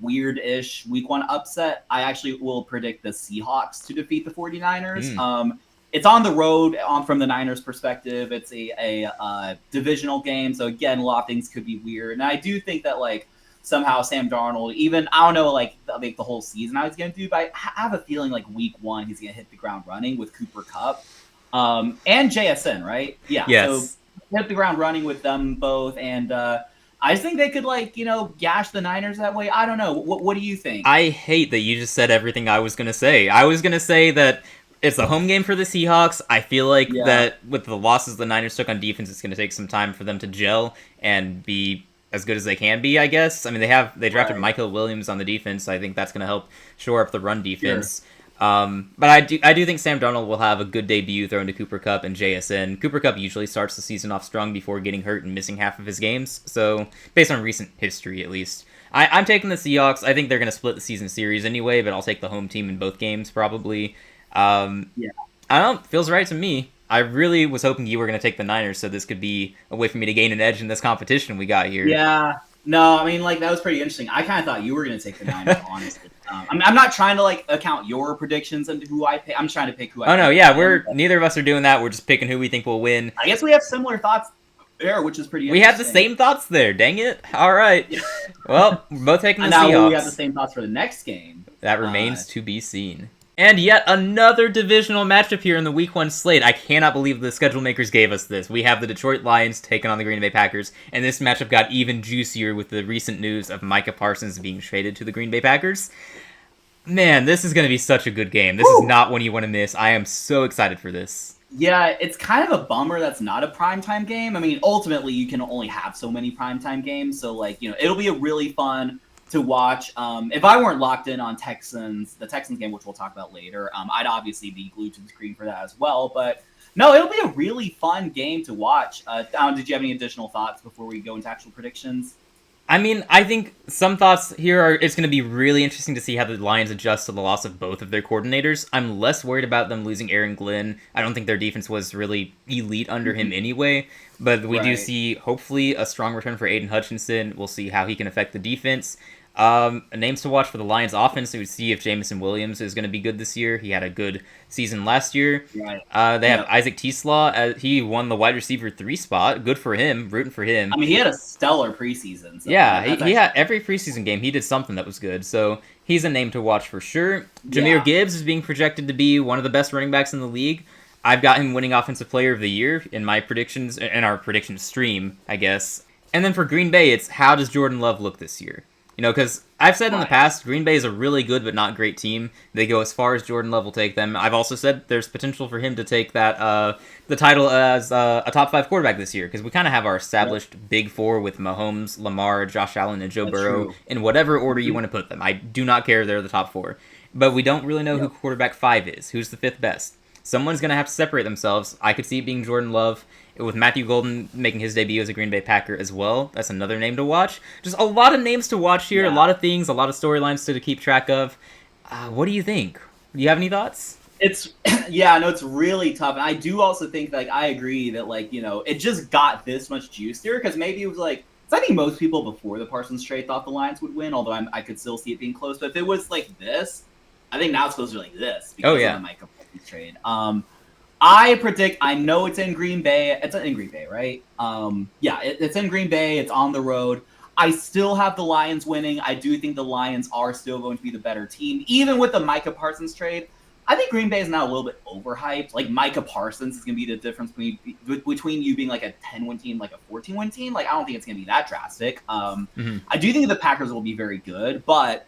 weird-ish Week 1 upset. I actually will predict the Seahawks to defeat the 49ers. It's on the road from the Niners' perspective. It's a divisional game. So, again, a lot of things could be weird. And I do think that, somehow Sam Darnold, even, I don't know, the whole season how he's going to do, but I have a feeling, Week 1, he's going to hit the ground running with Cooper Kupp. And JSN, right? Yeah. Yes. So, hit the ground running with them both. And I just think they could, gash the Niners that way. I don't know. What do you think? I hate that you just said everything I was going to say. I was going to say that it's a home game for the Seahawks. I feel like that with the losses the Niners took on defense, it's going to take some time for them to gel and be as good as they can be, I guess. I mean, they drafted Michael Williams on the defense, so I think that's going to help shore up the run defense. Sure. But I do think Sam Darnold will have a good debut throwing to Cooper Kupp and JSN. Cooper Kupp usually starts the season off strong before getting hurt and missing half of his games, so based on recent history at least. I'm taking the Seahawks. I think they're going to split the season series anyway, but I'll take the home team in both games probably. Yeah. I don't know, feels right to me. I really was hoping you were going to take the Niners, so this could be a way for me to gain an edge in this competition we got here. Yeah. No, I mean, like, that was pretty interesting. I kind of thought you were going to take the Niners, honestly. I'm not trying to, like, account your predictions and who I pick. I'm trying to pick who I pick. Oh, no, yeah, neither of us are doing that. We're just picking who we think will win. I guess we have similar thoughts there, which is pretty We interesting. have the same thoughts there, dang it. All right. Yeah. Well, we're both taking the now Seahawks. we have the same thoughts for the next game. That remains to be seen. And yet another divisional matchup here in the Week 1 slate. I cannot believe the schedule makers gave us this. We have the Detroit Lions taking on the Green Bay Packers, and this matchup got even juicier with the recent news of Micah Parsons being traded to the Green Bay Packers. Man, this is going to be such a good game. This is not one you want to miss. I am so excited for this. Yeah, it's kind of a bummer that's not a primetime game. I mean, ultimately, you can only have so many primetime games, so, like, you know, it'll be a really fun to watch. If I weren't locked in on the Texans game, which we'll talk about later, I'd obviously be glued to the screen for that as well. But no, it'll be a really fun game to watch. Did you have any additional thoughts before we go into actual predictions? I mean, I think some thoughts here are it's going to be really interesting to see how the Lions adjust to the loss of both of their coordinators. I'm less worried about them losing Aaron Glenn. I don't think their defense was really elite under him anyway, but we do see, hopefully, a strong return for Aiden Hutchinson. We'll see how he can affect the defense. Names to watch for the Lions offense. We would see if Jamison Williams is going to be good this year. He had a good season last year. Right. They have Isaac T-Slaw. He won the wide receiver 3 spot. Good for him. Rooting for him. I mean, he had a stellar preseason. So he had every preseason game. He did something that was good. So he's a name to watch for sure. Jahmyr Gibbs is being projected to be one of the best running backs in the league. I've got him winning Offensive Player of the Year in my predictions, in our prediction stream, I guess. And then for Green Bay, it's how does Jordan Love look this year? You know, because I've said in the past, Green Bay is a really good but not great team. They go as far as Jordan Love will take them. I've also said there's potential for him to take that the title as a top 5 quarterback this year, because we kind of have our established big 4 with Mahomes, Lamar, Josh Allen, and Joe Burrow in whatever order you want to put them. I do not care. They're the top 4. But we don't really know who quarterback 5 is. Who's the 5th best? Someone's going to have to separate themselves. I could see it being Jordan Love, with Matthew Golden making his debut as a Green Bay Packer as well. That's another name to watch. Just a lot of names to watch here, a lot of things, a lot of storylines to keep track of. What do you think? Do you have any thoughts? It's it's really tough. And I do also think, like, I agree that, like, you know, it just got this much juicier because maybe it was like, I think most people before the Parsons trade thought the Lions would win, although I could still see it being close. But if it was like this, I think now it's closer like this because of the Micah Parsons trade. I predict. I know it's in Green Bay. It's in Green Bay, right? It's in Green Bay. It's on the road. I still have the Lions winning. I do think the Lions are still going to be the better team, even with the Micah Parsons trade. I think Green Bay is now a little bit overhyped. Like, Micah Parsons is going to be the difference between you being like a 10-win team, like a 14-win team. Like, I don't think it's going to be that drastic. I do think the Packers will be very good, but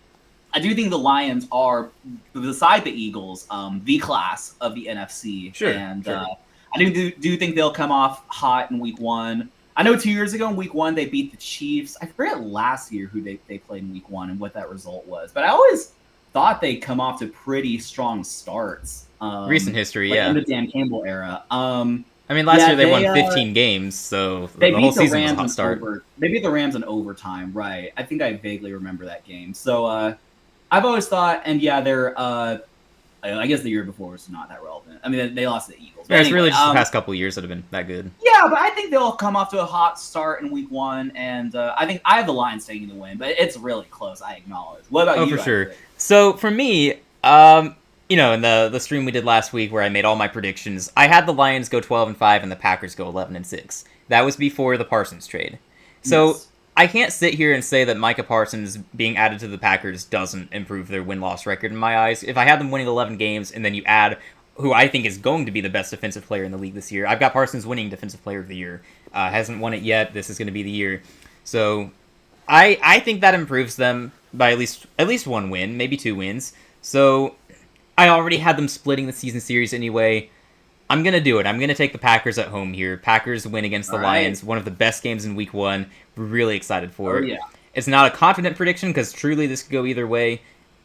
I do think the Lions are, beside the Eagles, the class of the NFC. I do think they'll come off hot in Week 1. I know 2 years ago in Week 1 they beat the Chiefs. I forget last year who they played in Week 1 and what that result was. But I always thought they'd come off to pretty strong starts. Recent history, like in the Dan Campbell era. I mean, last year they won 15 games, so the whole season was a hot start. They beat the Rams in overtime, right? I think I vaguely remember that game. So, I've always thought, and they're, I guess the year before was not that relevant. I mean, they lost to the Eagles. Yeah, it's really just the past couple of years that have been that good. Yeah, but I think they'll come off to a hot start in Week 1, and I think I have the Lions taking the win, but it's really close, I acknowledge. What about you? Oh, for sure. So, for me, in the stream we did last week where I made all my predictions, I had the Lions go 12-5 and the Packers go 11-6. That was before the Parsons trade. So, I can't sit here and say that Micah Parsons being added to the Packers doesn't improve their win-loss record in my eyes. If I had them winning 11 games and then you add who I think is going to be the best defensive player in the league this year, I've got Parsons winning Defensive Player of the Year. Hasn't won it yet. This is going to be the year. So I think that improves them by at least 1 win, maybe 2 wins. So I already had them splitting the season series anyway. I'm going to do it. I'm going to take the Packers at home here. Packers win against the Lions. One of the best games in Week 1. Really excited for it. It's not a confident prediction because truly this could go either way.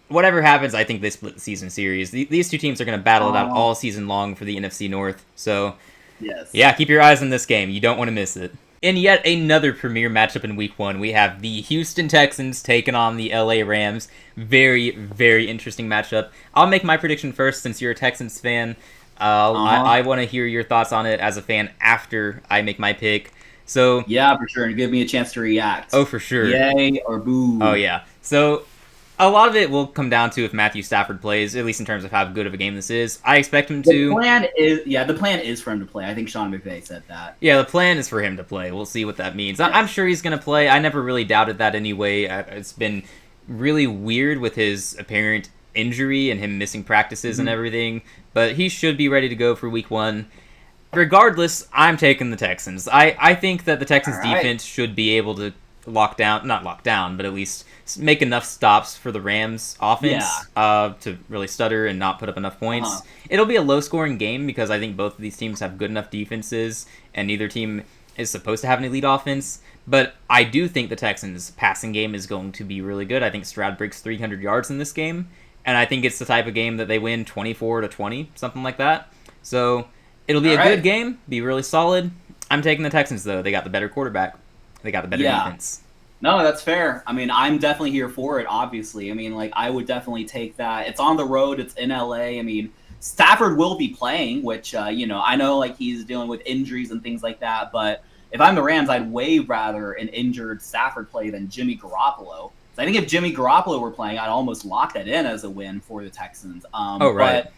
Whatever happens, I think they split the season series. These two teams are going to battle it out all season long for the NFC North. So, keep your eyes on this game. You don't want to miss it. In yet another premier matchup in Week 1, we have the Houston Texans taking on the LA Rams. Very, very interesting matchup. I'll make my prediction first since you're a Texans fan. I want to hear your thoughts on it as a fan after I make my pick. So yeah, for sure, and give me a chance to react. Oh, for sure. Yay or boo. Oh, yeah. So a lot of it will come down to if Matthew Stafford plays, at least in terms of how good of a game this is. I expect him to. The plan is for him to play. I think Sean McVay said that. Yeah, the plan is for him to play. We'll see what that means. I'm sure he's going to play. I never really doubted that anyway. It's been really weird with his apparent injury and him missing practices and everything, but he should be ready to go for Week 1. Regardless, I'm taking the Texans. I think that the Texans defense should be able to not lock down, but at least make enough stops for the Rams offense to really stutter and not put up enough points. It'll be a low-scoring game because I think both of these teams have good enough defenses, and neither team is supposed to have an elite offense. But I do think the Texans' passing game is going to be really good. I think Stroud breaks 300 yards in this game, and I think it's the type of game that they win 24-20, something like that. So it'll be a good game, be really solid. I'm taking the Texans, though. They got the better quarterback. They got the better defense. No, that's fair. I mean, I'm definitely here for it, obviously. I mean, like, I would definitely take that. It's on the road. It's in LA. I mean, Stafford will be playing, which, I know, like, he's dealing with injuries and things like that. But if I'm the Rams, I'd way rather an injured Stafford play than Jimmy Garoppolo. So I think if Jimmy Garoppolo were playing, I'd almost lock that in as a win for the Texans. But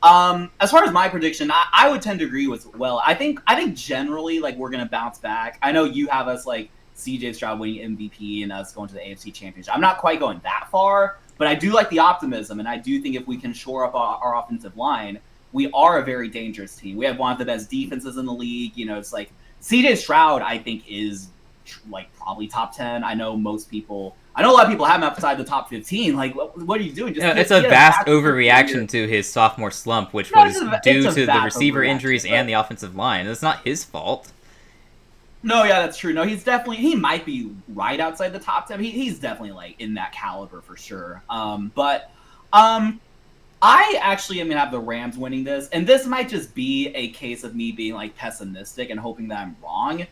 as far as my prediction, I would tend to agree with I think generally, like, we're going to bounce back. I know you have us, like, CJ Stroud winning MVP and us going to the AFC Championship. I'm not quite going that far, but I do like the optimism, and I do think if we can shore up our offensive line, we are a very dangerous team. We have one of the best defenses in the league. You know, it's like CJ Stroud, I think, is like probably top 10. I know a lot of people have him outside the top 15. Like, what are you doing? It's a vast overreaction to his sophomore slump, which was due to the receiver injuries and the offensive line. It's not his fault. No, yeah, that's true. No, he might be right outside the top 10. He's definitely, like, in that caliber for sure. I actually am going to have the Rams winning this, and this might just be a case of me being, like, pessimistic and hoping that I'm wrong.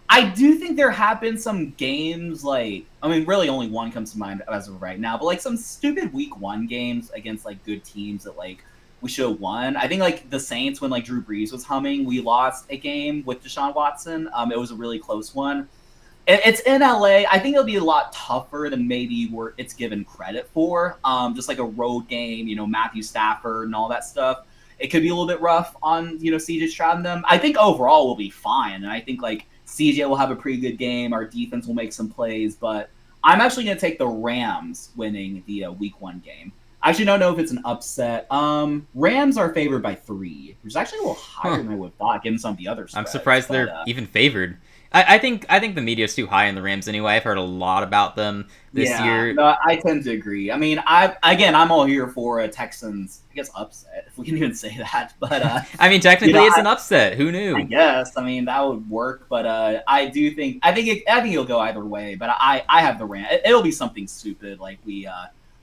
I do think there have been some games, like, I mean, really only one comes to mind as of right now, but, like, some stupid Week 1 games against, like, good teams that, like, we should have won. I think, like, the Saints, when, like, Drew Brees was humming, we lost a game with Deshaun Watson. It was a really close one. It's in LA. I think it'll be a lot tougher than maybe it's given credit for. Just like a road game, Matthew Stafford and all that stuff. It could be a little bit rough on, CJ Stroud and them. I think overall we'll be fine. And I think, like, CJ will have a pretty good game. Our defense will make some plays. But I'm actually going to take the Rams winning the Week 1 game. I actually don't know if it's an upset. Rams are favored by 3, which is actually a little higher than I would have thought, given some of the other spreads. I'm surprised they're even favored. I think the media's too high on the Rams anyway. I've heard a lot about them this year. No, I tend to agree. I mean, I'm all here for a Texans, I guess, upset, if we can even say that. But I mean, technically, it's an upset. Who knew? I guess. I mean, that would work. But I think it'll go either way. But I have the Rams. It'll be something stupid, like we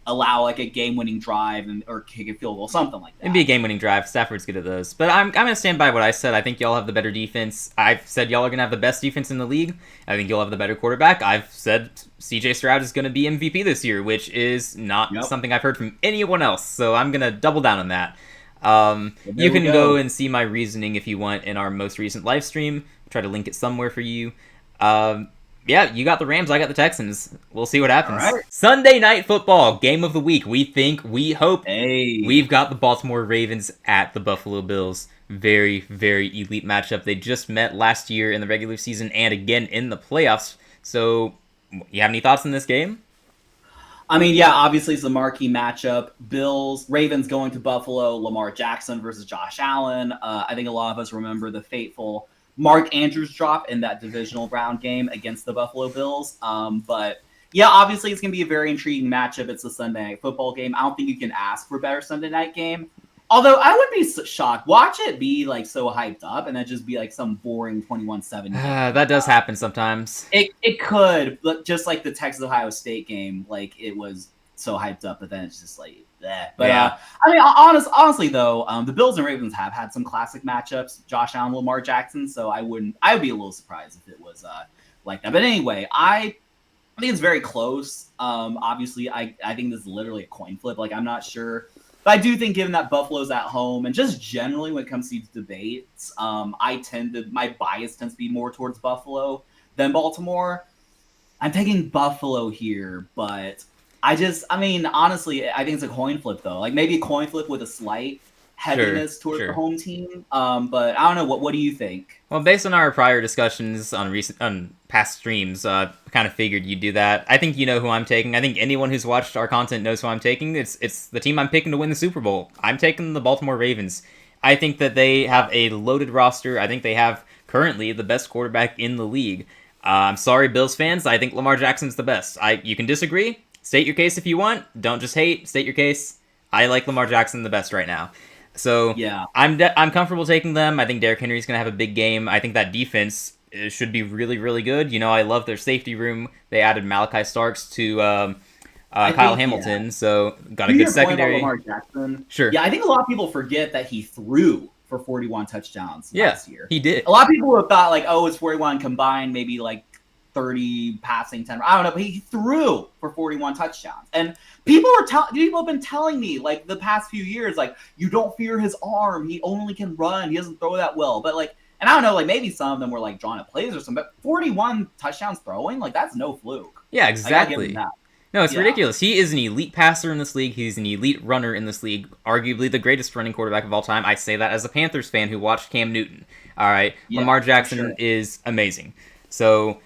allow like a game-winning drive or kick a field goal, something like that. It'd be a game-winning drive. Stafford's good at those. But I'm going to stand by what I said. I think y'all have the better defense. I've said y'all are going to have the best defense in the league. I think you'll have the better quarterback. I've said CJ Stroud is going to be MVP this year, which is not something I've heard from anyone else. So I'm going to double down on that. You can go and see my reasoning if you want in our most recent live stream. Try to link it somewhere for you. Yeah, you got the Rams, I got the Texans. We'll see what happens. Right. Sunday Night Football, game of the week. We hope. We've got the Baltimore Ravens at the Buffalo Bills. Very, very elite matchup. They just met last year in the regular season and again in the playoffs. So, you have any thoughts on this game? I mean, yeah, obviously it's a marquee matchup. Ravens going to Buffalo, Lamar Jackson versus Josh Allen. I think a lot of us remember the fateful Mark Andrews drop in that divisional round game against the Buffalo Bills. But yeah, obviously it's going to be a very intriguing matchup. It's a Sunday Night Football game. I don't think you can ask for a better Sunday night game. Although I would be shocked. Watch it be like so hyped up and then just be like some boring 21-7 game. That does happen sometimes. It could, but just like the Texas-Ohio State game, like it was so hyped up, but then it's just like But Yeah. I mean, honestly though, the Bills and Ravens have had some classic matchups. Josh Allen, Lamar Jackson. So I would be a little surprised if it was like that. But anyway, I think it's very close. Obviously, I think this is literally a coin flip. Like, I'm not sure. But I do think given that Buffalo's at home and just generally when it comes to these debates, my bias tends to be more towards Buffalo than Baltimore. I'm taking Buffalo here, but I mean, honestly, I think it's a coin flip though. Like maybe a coin flip with a slight heaviness towards the home team. But I don't know. What do you think? Well, based on our prior discussions on past streams, kind of figured you'd do that. I think you know who I'm taking. I think anyone who's watched our content knows who I'm taking. It's the team I'm picking to win the Super Bowl. I'm taking the Baltimore Ravens. I think that they have a loaded roster. I think they have currently the best quarterback in the league. I'm sorry, Bills fans. I think Lamar Jackson's the best. You can disagree. State your case if you want. Don't just hate. State your case. I like Lamar Jackson the best right now. So yeah, I'm comfortable taking them. I think Derrick Henry's going to have a big game. I think that defense should be really, really good. You know, I love their safety room. They added Malachi Starks to Kyle Hamilton, so got a good secondary. Lamar Jackson. Sure. Yeah, I think a lot of people forget that he threw for 41 touchdowns last year. He did. A lot of people have thought like, oh, it's 41 combined, maybe like 30 passing, 10. I don't know, but he threw for 41 touchdowns. And people have been telling me like the past few years, like, you don't fear his arm. He only can run. He doesn't throw that well. But like, and I don't know, like maybe some of them were like drawn up plays or something, but 41 touchdowns throwing, like that's no fluke. Yeah, exactly. No, it's ridiculous. He is an elite passer in this league. He's an elite runner in this league. Arguably the greatest running quarterback of all time. I say that as a Panthers fan who watched Cam Newton. All right. Yeah, Lamar Jackson is amazing. So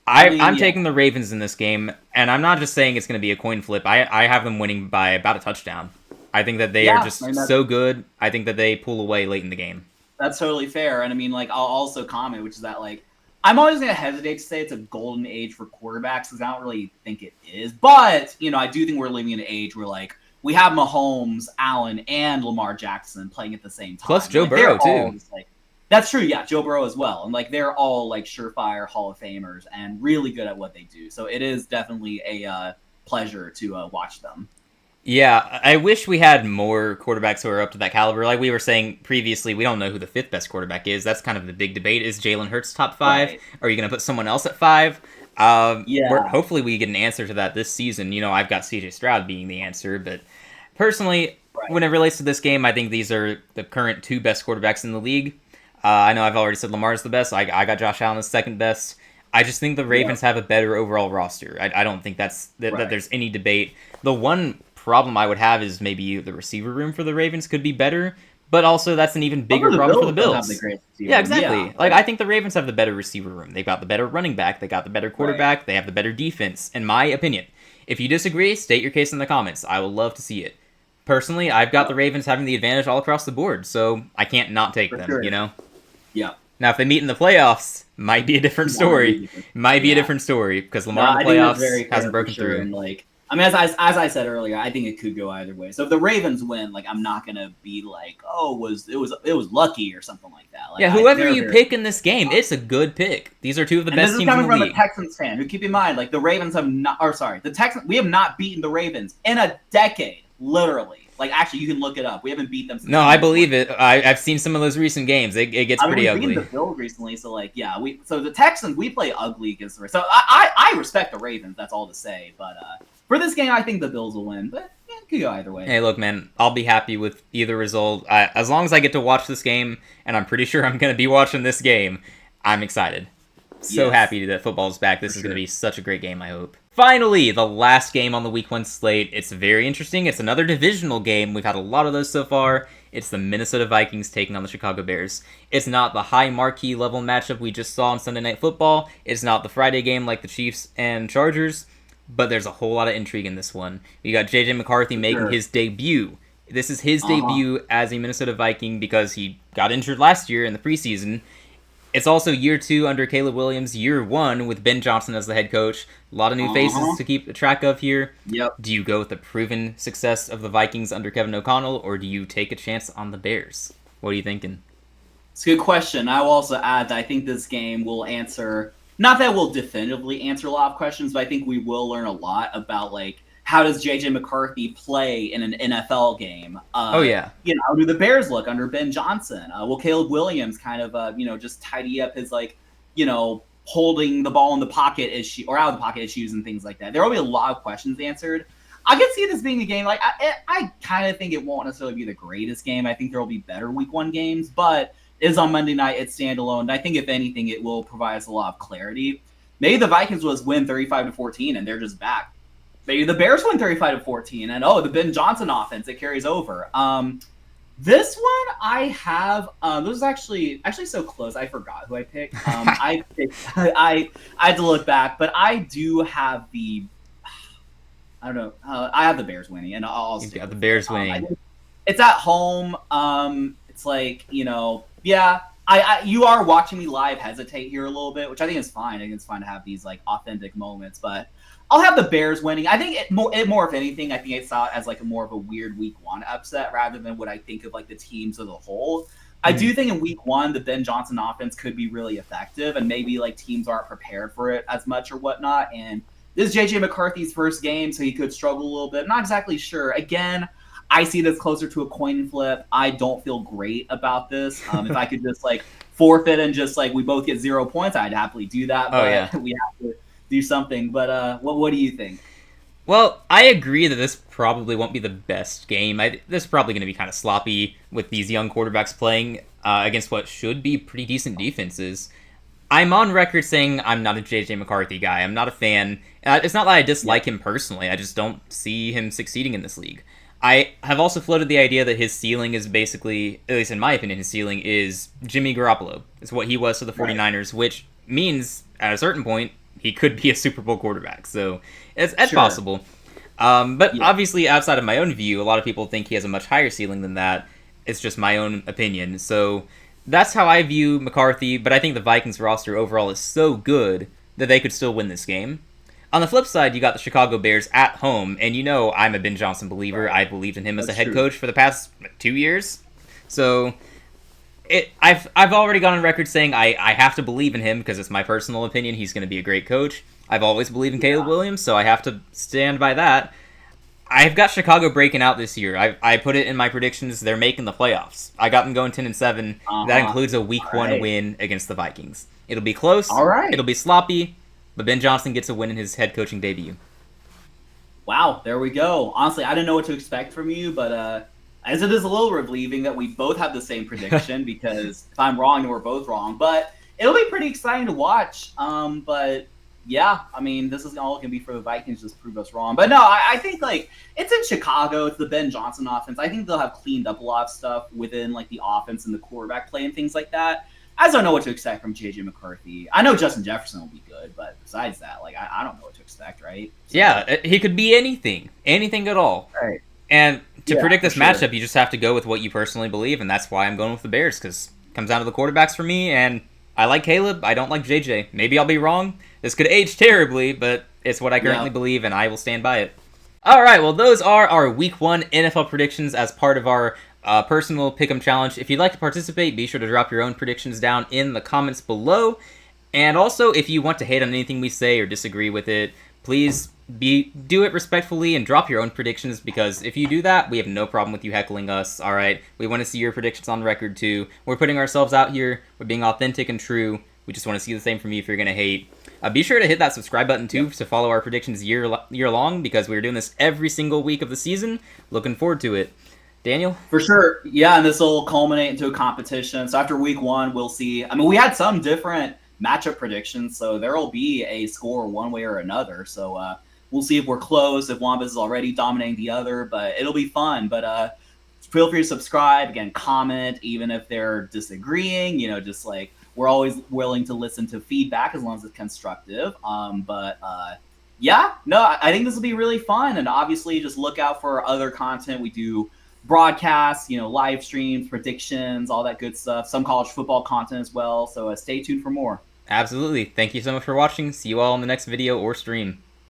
I'm taking the Ravens in this game, and I'm not just saying it's going to be a coin flip. I have them winning by about a touchdown. I think that they are just so good. I think that they pull away late in the game. That's totally fair. And I mean, like, I'll also comment, which is that, like, I'm always going to hesitate to say it's a golden age for quarterbacks because I don't really think it is. But, you know, I do think we're living in an age where, like, we have Mahomes, Allen, and Lamar Jackson playing at the same time. Plus Joe Burrow, too. That's true, yeah, Joe Burrow as well. And, like, they're all, like, surefire Hall of Famers and really good at what they do. So it is definitely a pleasure to watch them. Yeah, I wish we had more quarterbacks who are up to that caliber. Like we were saying previously, we don't know who the fifth best quarterback is. That's kind of the big debate. Is Jalen Hurts top 5? Right. Or are you going to put someone else at 5? Hopefully we get an answer to that this season. You know, I've got CJ Stroud being the answer. But personally, when it relates to this game, I think these are the current 2 best quarterbacks in the league. I know I've already said Lamar's the best. I got Josh Allen as second best. I just think the Ravens have a better overall roster. I don't think that there's any debate. The one problem I would have is maybe the receiver room for the Ravens could be better, but also that's an even bigger problem for the Bills. Yeah, exactly. Yeah. Like I think the Ravens have the better receiver room. They've got the better running back. They got the better quarterback. They have the better defense, in my opinion. If you disagree, state your case in the comments. I would love to see it. Personally, I've got the Ravens having the advantage all across the board, so I can't not take them, you know? Yeah. Now, if they meet in the playoffs, might be a different story. Might be a different story, because Lamar in the playoffs hasn't broken through. And, like, I mean, as I said earlier, I think it could go either way. So if the Ravens win, like, I'm not gonna be like, oh, it was lucky or something like that. Like, yeah, whoever you pick in this game, it's a good pick. These are 2 of the best teams in the league. This is coming from a Texans fan who, keep in mind, like the Ravens have not, or sorry, the Texans, we have not beaten the Ravens in a decade, literally. Like, actually, you can look it up. We haven't beat them since. No, I believe it. I've seen some of those recent games. It gets pretty ugly. We beat the Bills recently, so like, yeah. So the Texans, we play ugly against the Ravens. So I respect the Ravens. That's all to say. But for this game, I think the Bills will win. But yeah, it could go either way. Hey, look, man, I'll be happy with either result as long as I get to watch this game, and I'm pretty sure I'm going to be watching this game. I'm excited. So happy that football's back. This is going to be such a great game, I hope. Finally, the last game on the Week 1 slate. It's very interesting. It's another divisional game. We've had a lot of those so far. It's the Minnesota Vikings taking on the Chicago Bears. It's not the high marquee level matchup we just saw on Sunday Night Football. It's not the Friday game like the Chiefs and Chargers. But there's a whole lot of intrigue in this one. You got J.J. McCarthy making his debut. This is his debut as a Minnesota Viking because he got injured last year in the preseason. It's also year 2 under Caleb Williams, year 1 with Ben Johnson as the head coach. A lot of new faces to keep track of here. Yep. Do you go with the proven success of the Vikings under Kevin O'Connell, or do you take a chance on the Bears? What are you thinking? It's a good question. I will also add that I think this game will answer, not that we'll definitively answer a lot of questions, but I think we will learn a lot about, like, how does JJ McCarthy play in an NFL game? Oh yeah. You know, how do the Bears look under Ben Johnson? Will Caleb Williams kind of you know, just tidy up his, like, you know, holding the ball in the pocket issue or out of the pocket issues and things like that? There will be a lot of questions answered. I can see this being a game, like, I kind of think it won't necessarily be the greatest game. I think there will be better week 1 games, but it is on Monday night. It's standalone. And I think, if anything, it will provide us a lot of clarity. Maybe the Vikings win 35-14 and they're just back. Maybe the Bears win 35-14 and, the Ben Johnson offense, it carries over. This one I have, this is actually so close. I forgot who I picked. I had to look back, but I do have I don't know. I have the Bears winning, and I'll stick with the Bears winning. It's at home. It's like, you know, yeah. You are watching me live hesitate here a little bit, which I think is fine. I think it's fine to have these, like, authentic moments, but I'll have the Bears winning. I think more if anything, I think I saw it as, like, more of a weird week 1 upset rather than what I think of, like, the teams as a whole. I do think in week 1, the Ben Johnson offense could be really effective, and maybe, like, teams aren't prepared for it as much or whatnot. And this is JJ McCarthy's first game, so he could struggle a little bit. Not exactly sure. Again, I see this closer to a coin flip. I don't feel great about this. If I could just, like, forfeit and just, like, we both get 0 points, I'd happily do that. But we have to do something. But what do you think? Well, I agree that this probably won't be the best game. This is probably going to be kind of sloppy with these young quarterbacks playing against what should be pretty decent defenses. I'm on record saying I'm not a JJ McCarthy guy. I'm not a fan. It's not that I dislike him personally. I just don't see him succeeding in this league. I have also floated the idea that his ceiling is basically, at least in my opinion, his ceiling is Jimmy Garoppolo. It's what he was to the 49ers, which means at a certain point he could be a Super Bowl quarterback. So it's possible. But obviously, outside of my own view, a lot of people think he has a much higher ceiling than that. It's just my own opinion. So that's how I view McCarthy, but I think the Vikings roster overall is so good that they could still win this game. On the flip side, you got the Chicago Bears at home, and you know I'm a Ben Johnson believer. I've believed in him as a head coach for the past 2 years. So I've already gone on record saying I have to believe in him because it's my personal opinion. He's going to be a great coach. I've always believed in Caleb Williams, so I have to stand by that. I've got Chicago breaking out this year. I put it in my predictions. They're making the playoffs. I got them going 10-7. That includes a week 1 win against the Vikings. It'll be close. It'll be sloppy. But Ben Johnson gets a win in his head coaching debut. Wow, there we go. Honestly, I didn't know what to expect from you, but as it is a little relieving that we both have the same prediction, because if I'm wrong, then we're both wrong. But it'll be pretty exciting to watch. But yeah, I mean, this is all it can be for the Vikings, just prove us wrong. But no, I think, like, it's in Chicago. It's the Ben Johnson offense. I think they'll have cleaned up a lot of stuff within, like, the offense and the quarterback play and things like that. I just don't know what to expect from JJ McCarthy. I know Justin Jefferson will be good, but besides that, like, I don't know what to expect, right? So, yeah, he could be anything at all. Right. And to predict this matchup, you just have to go with what you personally believe, and that's why I'm going with the Bears, because it comes down to the quarterbacks for me, and I like Caleb. I don't like JJ. Maybe I'll be wrong. This could age terribly, but it's what I currently believe, and I will stand by it. All right, well, those are our Week 1 NFL predictions as part of our personal Pick'em Challenge. If you'd like to participate, be sure to drop your own predictions down in the comments below. And also, if you want to hate on anything we say or disagree with it, please do it respectfully and drop your own predictions, because if you do that, we have no problem with you heckling us, all right? We want to see your predictions on record, too. We're putting ourselves out here. We're being authentic and true. We just want to see the same from you if you're going to hate. Be sure to hit that subscribe button, too, to follow our predictions year long, because we're doing this every single week of the season. Looking forward to it. Daniel? For sure. Yeah, and this will culminate into a competition. So after week 1, we'll see. I mean, we had some different matchup predictions, so there will be a score one way or another. So we'll see if we're close, if one of us is already dominating the other, but it'll be fun. But feel free to subscribe. Again, comment, even if they're disagreeing. You know, just like, we're always willing to listen to feedback as long as it's constructive. Yeah, no, I think this will be really fun. And obviously, just look out for other content. We do broadcasts, you know, live streams, predictions, all that good stuff. Some college football content as well. So stay tuned for more. Absolutely. Thank you so much for watching. See you all in the next video or stream.